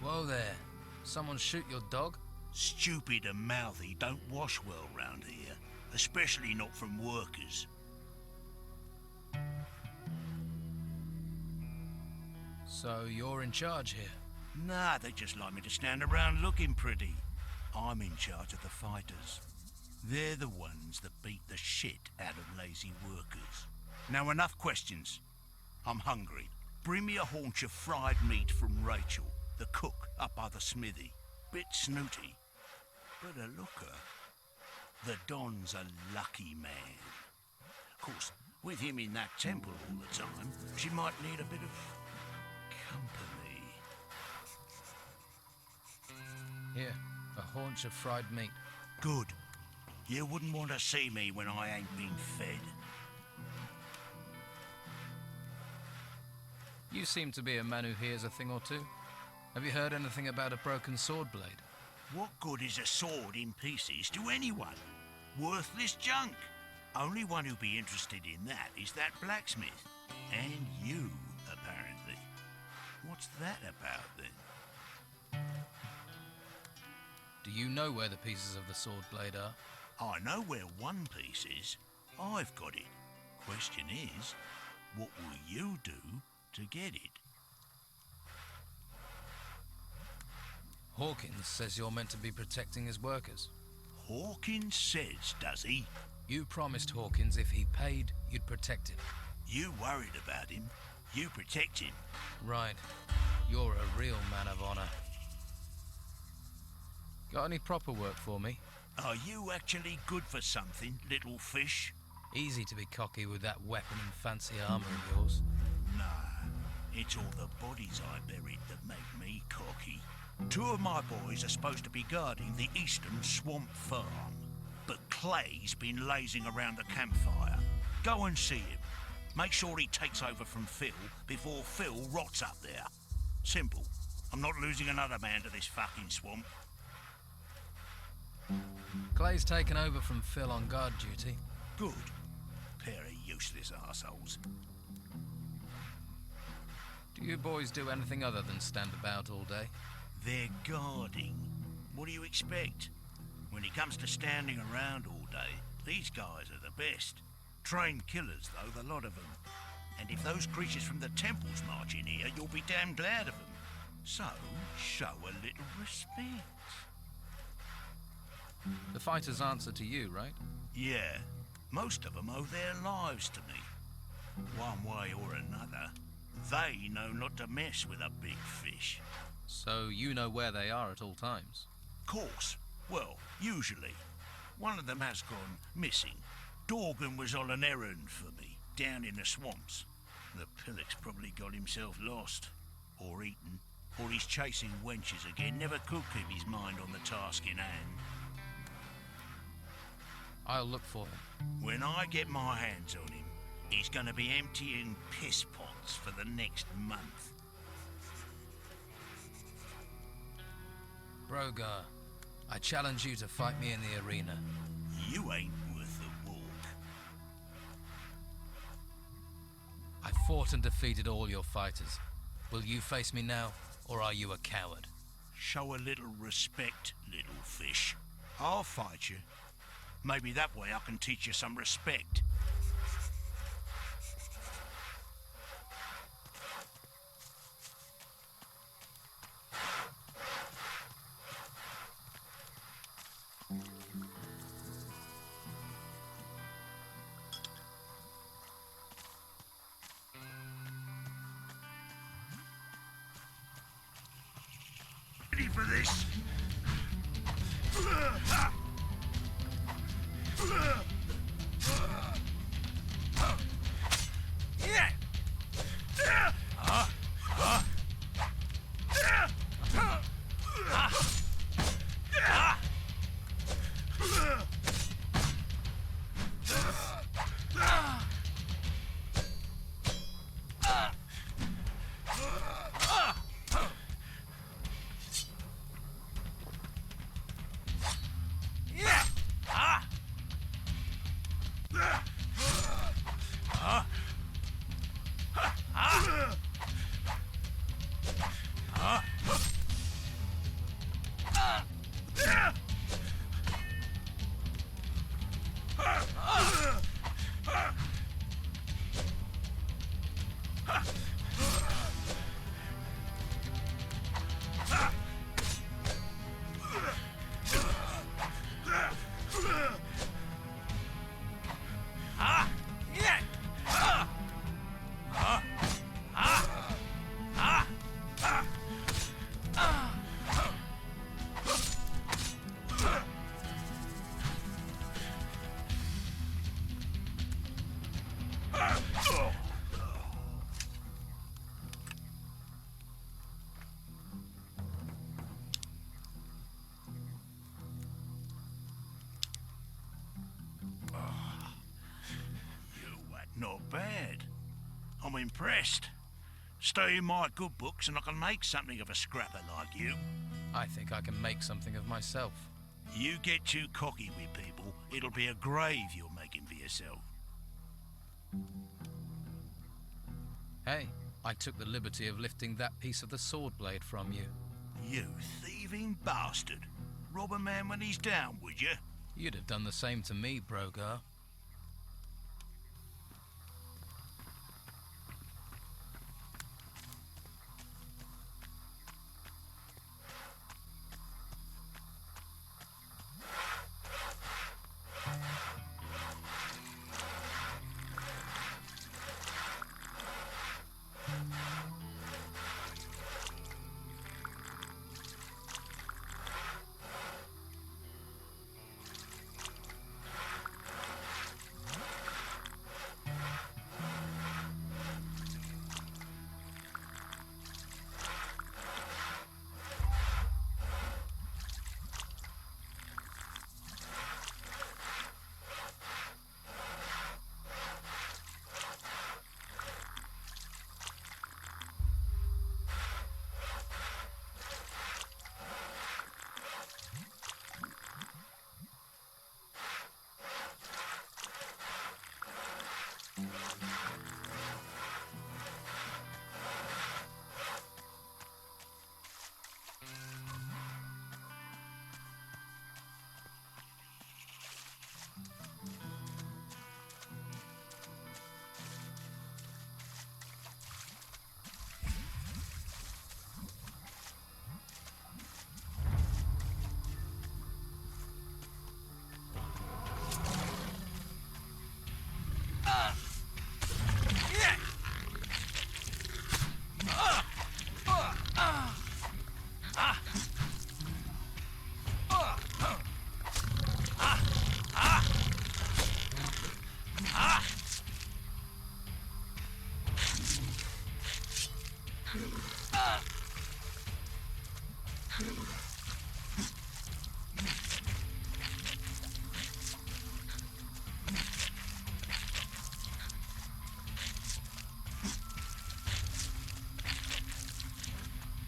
Whoa there. Someone shoot your dog? Stupid and mouthy don't wash well round here, especially not from workers. So you're in charge here? Nah, they just like me to stand around looking pretty. I'm in charge of the fighters. They're the ones that beat the shit out of lazy workers. Now enough questions. I'm hungry. Bring me a haunch of fried meat from Rachel, the cook up by the smithy. Bit snooty, but a looker. The Don's a lucky man. Of course, with him in that temple all the time, she might need a bit of company. Here, a haunch of fried meat. Good. You wouldn't want to see me when I ain't been fed. You seem to be a man who hears a thing or two. Have you heard anything about a broken sword blade? What good is a sword in pieces to anyone? Worthless junk. Only one who'd be interested in that is that blacksmith. And you, apparently. What's that about, then? Do you know where the pieces of the sword blade are? I know where one piece is. I've got it. Question is, what will you do to get it? Hawkins says you're meant to be protecting his workers. Hawkins says, does he? You promised Hawkins if he paid, you'd protect him. You worried about him. You protect him. Right. You're a real man of honor. Got any proper work for me? Are you actually good for something, little fish? Easy to be cocky with that weapon and fancy armor of yours. Nah, it's all the bodies I buried that make me cocky. 2 of my boys are supposed to be guarding the eastern swamp farm, but Clay's been lazing around the campfire. Go and see him. Make sure he takes over from Phil before Phil rots up there. Simple. I'm not losing another man to this fucking swamp. Clay's taken over from Phil on guard duty. Good. Pair of useless assholes. Do you boys do anything other than stand about all day? They're guarding. What do you expect? When it comes to standing around all day, these guys are the best. Trained killers, though, the lot of them. And if those creatures from the temples march in here, you'll be damn glad of them. So, show a little respect. The fighters answer to you, right? Yeah. Most of them owe their lives to me. One way or another, they know not to mess with a big fish. So you know where they are at all times? Course. Well, usually. One of them has gone missing. Dorgan was on an errand for me, down in the swamps. The pillock's probably got himself lost. Or eaten. Or he's chasing wenches again. Never could keep his mind on the task in hand. I'll look for him. When I get my hands on him, he's gonna be emptying piss pots for the next month. Brogar, I challenge you to fight me in the arena. You ain't worth the walk. I fought and defeated all your fighters. Will you face me now, or are you a coward? Show a little respect, little fish. I'll fight you. Maybe that way I can teach you some respect. ready for this? Not bad. I'm impressed. Stay in my good books and I can make something of a scrapper like you. I think I can make something of myself. You get too cocky with people, it'll be a grave you're making for yourself. Hey, I took the liberty of lifting that piece of the sword blade from you. You thieving bastard. Rob a man when he's down, would you? You'd have done the same to me, Brogar.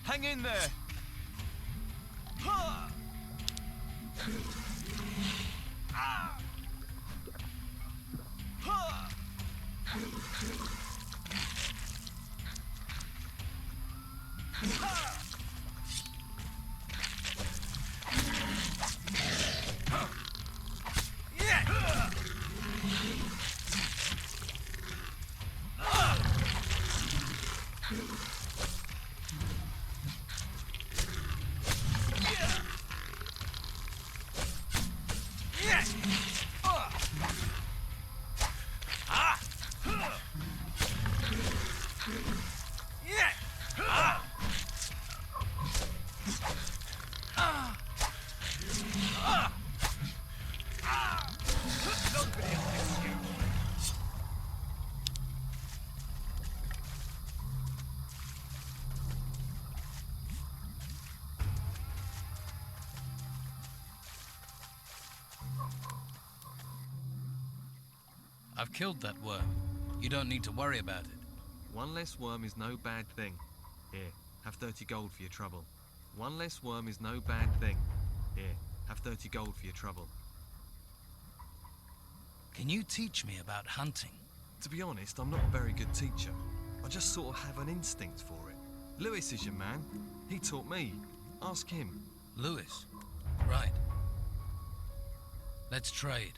Hang in there! I've killed that worm. You don't need to worry about it. One less worm is no bad thing. Here, have 30 gold for your trouble. One less worm is no bad thing. Here, have 30 gold for your trouble. Can you teach me about hunting? To be honest, I'm not a very good teacher. I just sort of have an instinct for it. Lewis is your man. He taught me. Ask him. Lewis? Right. Let's trade.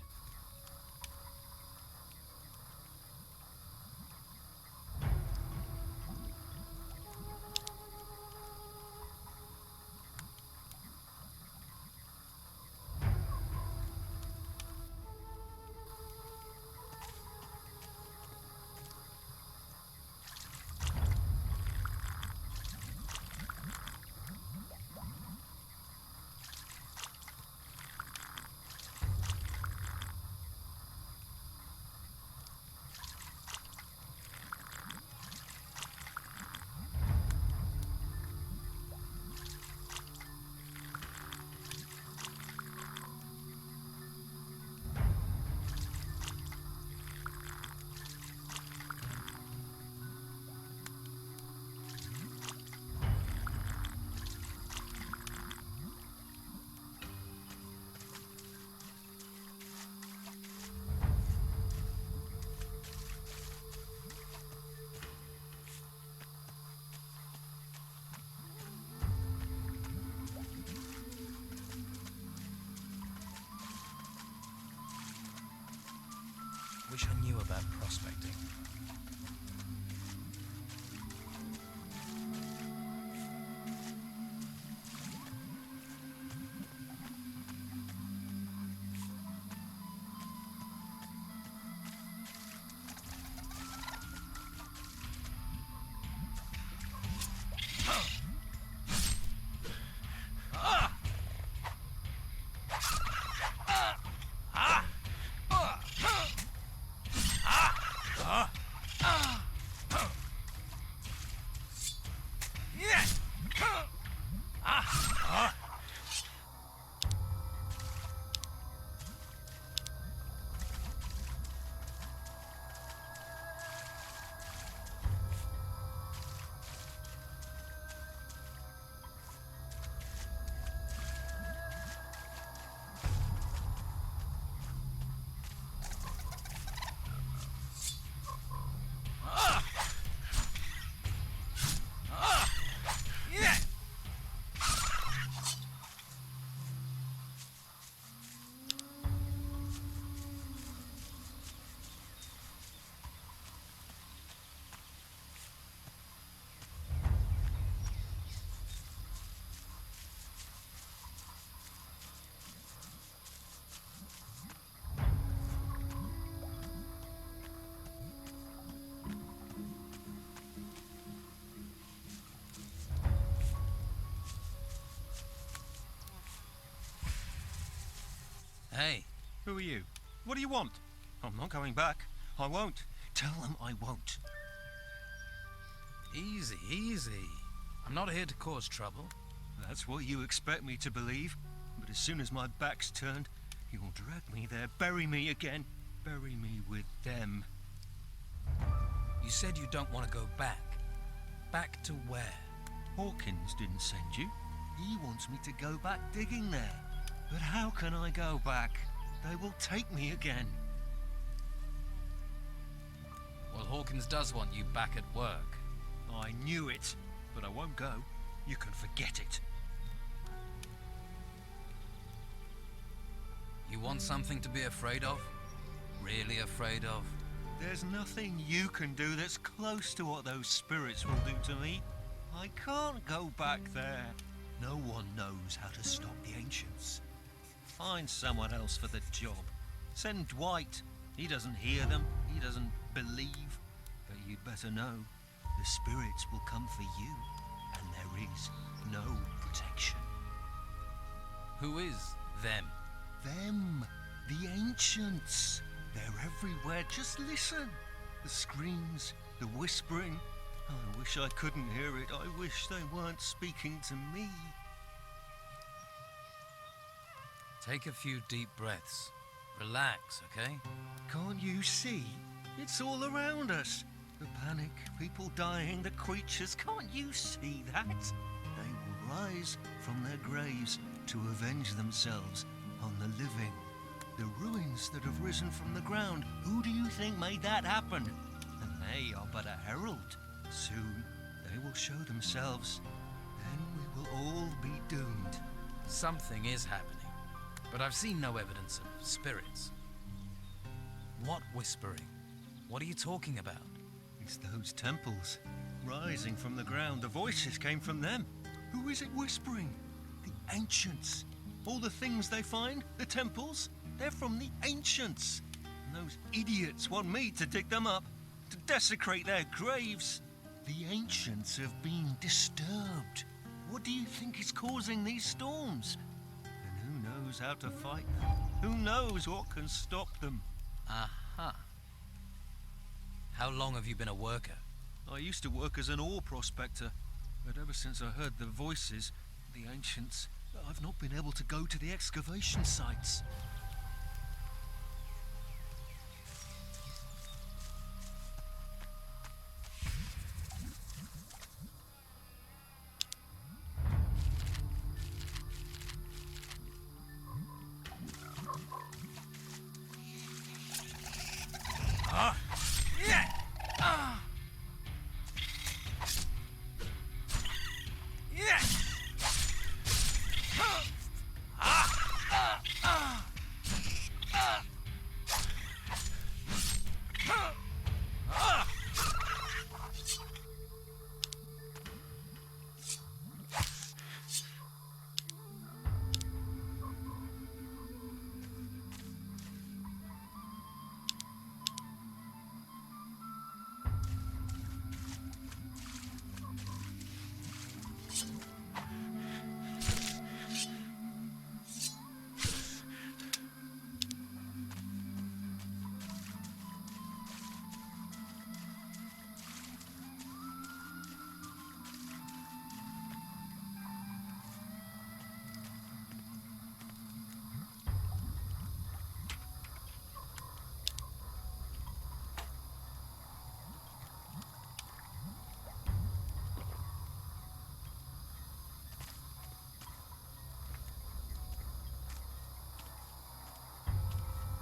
Wish I knew about prospecting. Hey. Who are you? What do you want? I'm not going back. I won't. Tell them I won't. Easy, easy. I'm not here to cause trouble. That's what you expect me to believe. But as soon as my back's turned, you'll drag me there, bury me again. Bury me with them. You said you don't want to go back. Back to where? Hawkins didn't send you. He wants me to go back digging there. But how can I go back? They will take me again. Well, Hawkins does want you back at work. I knew it, but I won't go. You can forget it. You want something to be afraid of? Really afraid of? There's nothing you can do that's close to what those spirits will do to me. I can't go back there. No one knows how to stop the ancients. Find someone else for the job. Send Dwight. He doesn't hear them. He doesn't believe. But you'd better know, the spirits will come for you, and there is no protection. Who is them? Them. The ancients. They're everywhere. Just listen. The screams, the whispering. I wish I couldn't hear it. I wish they weren't speaking to me. Take a few deep breaths. Relax, okay? Can't you see? It's all around us. The panic, people dying, the creatures. Can't you see that? They will rise from their graves to avenge themselves on the living. The ruins that have risen from the ground, who do you think made that happen? And they are but a herald. Soon they will show themselves. Then we will all be doomed. Something is happening, but I've seen no evidence of spirits. What whispering? What are you talking about? It's those temples rising from the ground. The voices came from them. Who is it whispering? The ancients. All the things they find, the temples, they're from the ancients. And those idiots want me to dig them up, to desecrate their graves. The ancients have been disturbed. What do you think is causing these storms? And who knows how to fight them? Who knows what can stop them? Aha. How long have you been a worker? I used to work as an ore prospector, but ever since I heard the voices, the ancients, I've not been able to go to the excavation sites.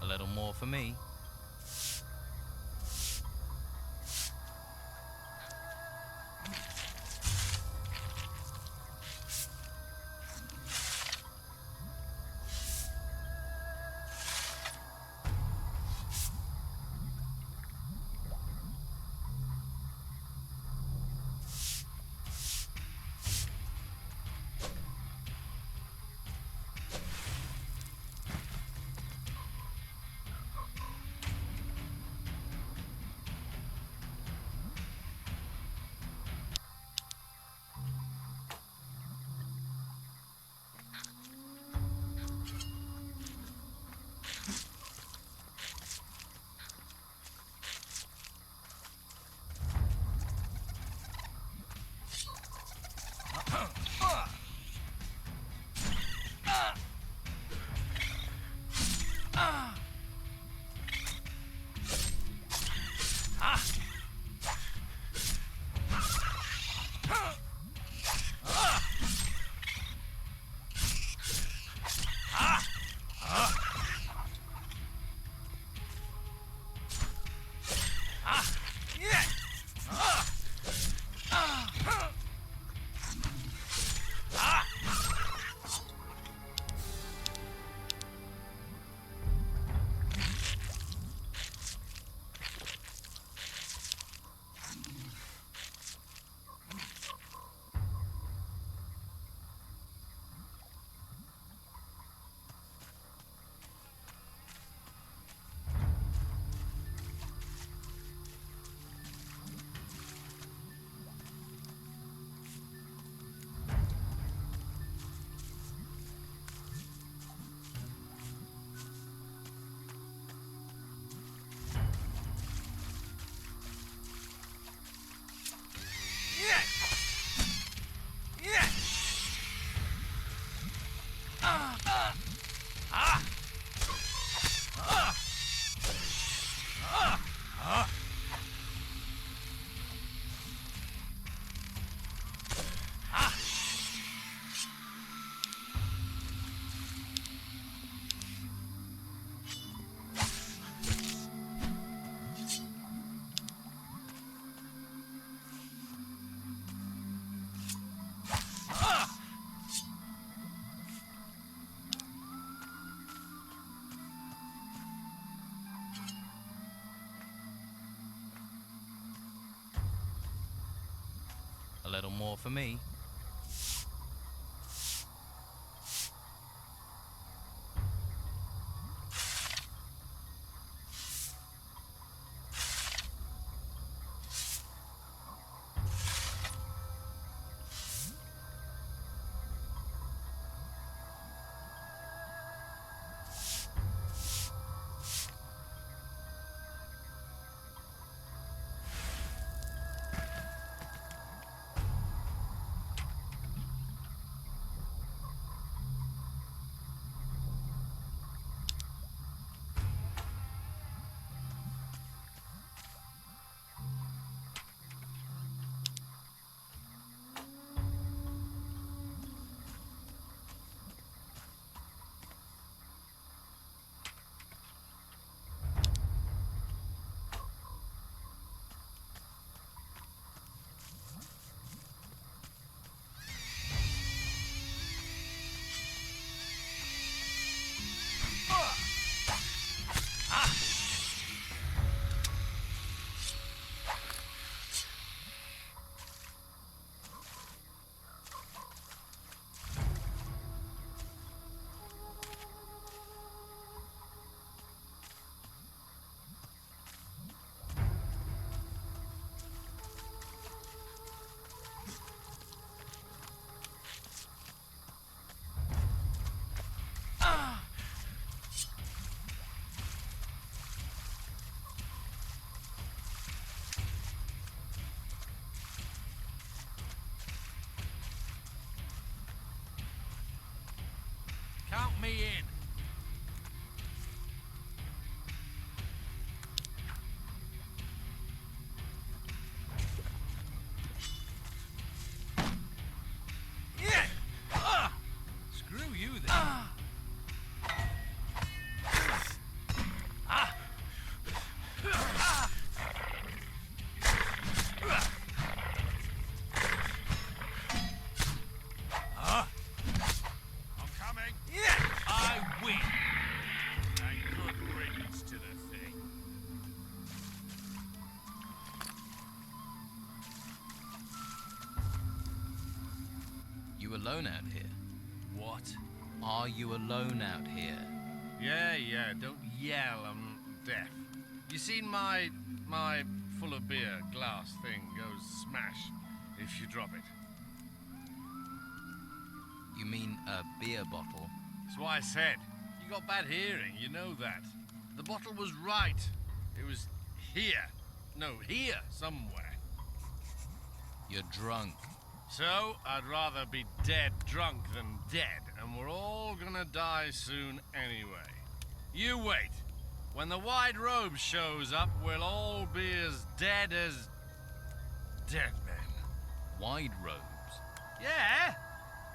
A little more for me. little more for me. Count me in. Screw you then. I'm coming. I win. And good riddance to the thing. You alone out here? What? Are you alone out here? Yeah, don't yell, I'm deaf. You seen my full of beer glass thing goes smash if you drop it. You mean a beer bottle? That's why I said. You got bad hearing, you know that. The bottle was right. It was here. No, here somewhere. You're drunk. So, I'd rather be dead drunk than dead, and we're all gonna die soon anyway. You wait. When the white robe shows up, we'll all be as dead dead men. Wide robes? Yeah!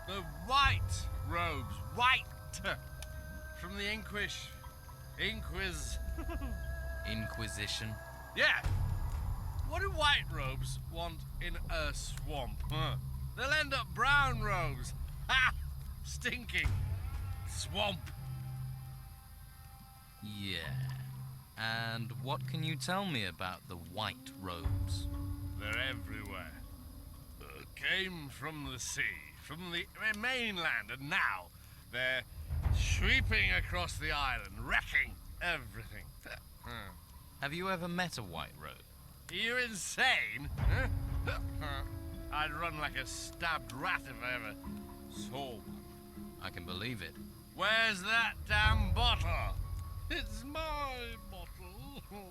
The white robes. White! From the Inquisition? Yeah! What do white robes want in a swamp, huh? They'll end up brown robes. Ha! Stinking swamp. Yeah. And what can you tell me about the white robes? They're everywhere. Came from the sea, from the mainland, and now they're sweeping across the island, wrecking everything. Have you ever met a white robe? Are you insane? I'd run like a stabbed rat if I ever saw one. I can believe it. Where's that damn bottle? It's my bottle.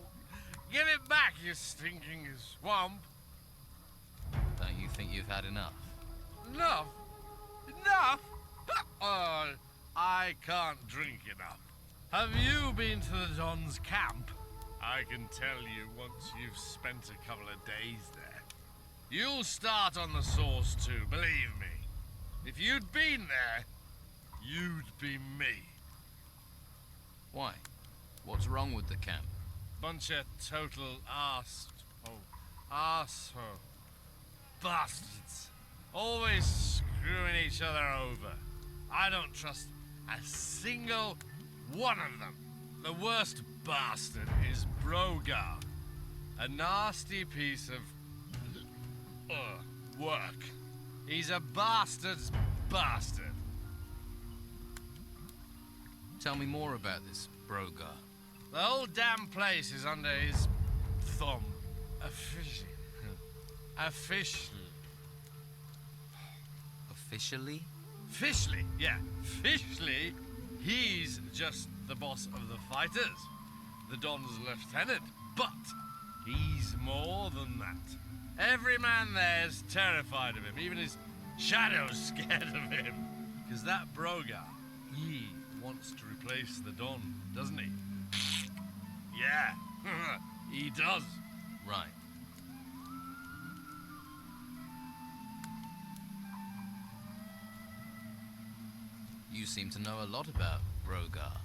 Give it back, you stinking swamp. Don't you think you've had enough? Enough? Enough? Oh, I can't drink enough. Have you been to the Don's camp? I can tell you once you've spent a couple of days there. You'll start on the source too, believe me. If you'd been there, you'd be me. Why? What's wrong with the camp? Bunch of total arsehole bastards. Always screwing each other over. I don't trust a single one of them. The worst bastard is Brogar. A nasty piece of work. He's a bastard's bastard. Tell me more about this Brogar. The whole damn place is under his thumb. Officially. Officially? Officially, yeah. Officially, he's just the boss of the fighters. The Don's lieutenant. But he's more than that. Every man there's terrified of him. Even his shadow's scared of him. Because that Brogar, he wants to replace the Don, doesn't he? Yeah, he does. Right. You seem to know a lot about Brogar.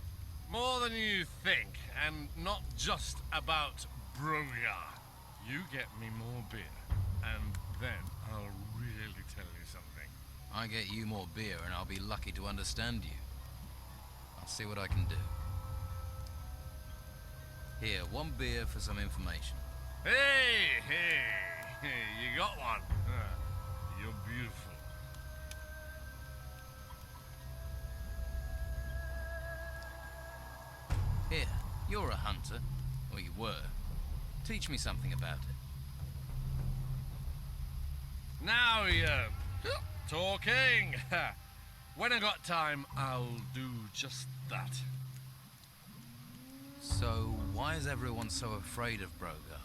More than you think, and not just about Brogar. You get me more beer, and then I'll really tell you something. I get you more beer and I'll be lucky to understand you. I'll see what I can do. Here, 1 beer for some information. Hey, you got one. You're beautiful. Here, you're a hunter. Or you were. Teach me something about it. Now you're talking. When I got time, I'll do just that. So, why is everyone so afraid of Brogar?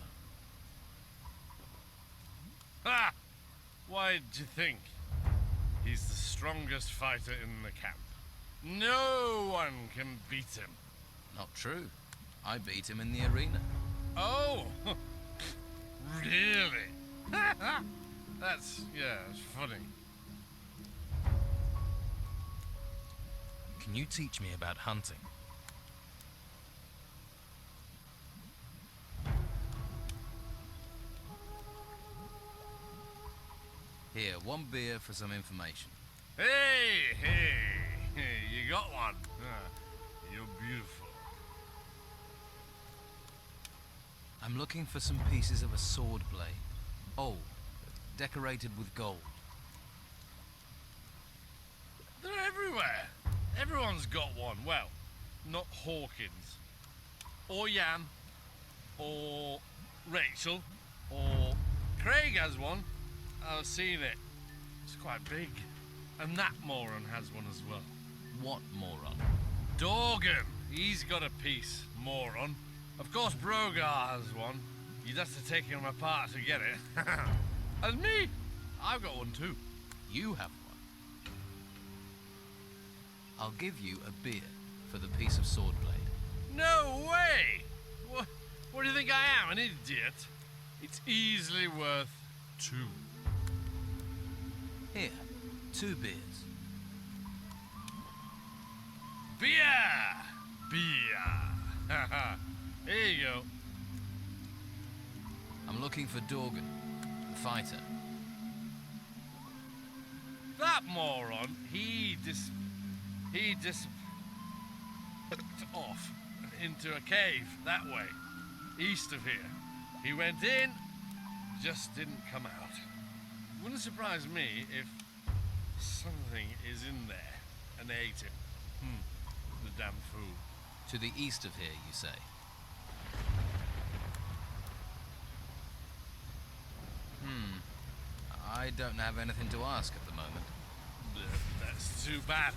Ha! Why'd you think? He's the strongest fighter in the camp. No one can beat him. Not true. I beat him in the arena. Oh! Really? That's funny. Can you teach me about hunting? Here, 1 beer for some information. Hey, you got one. You're beautiful. I'm looking for some pieces of a sword blade. Old, decorated with gold. They're everywhere. Everyone's got one. Well, not Hawkins. Or Jan. Or Rachel. Or Craig has one. I've seen it. It's quite big. And that moron has one as well. What moron? Dorgan. He's got a piece, moron. Of course Brogar has one. You'd have to take him apart to get it. And me, I've got one too. You have one. I'll give you a beer for the piece of sword blade. No way! What do you think I am, an idiot? It's easily worth 2. Here, 2 beers. Beer! Here you go. I'm looking for Dorgan, the fighter. That moron, he off into a cave that way, east of here. He went in, just didn't come out. Wouldn't surprise me if something is in there and ate him. The damn fool. To the east of here, you say? I don't have anything to ask at the moment. That's too bad.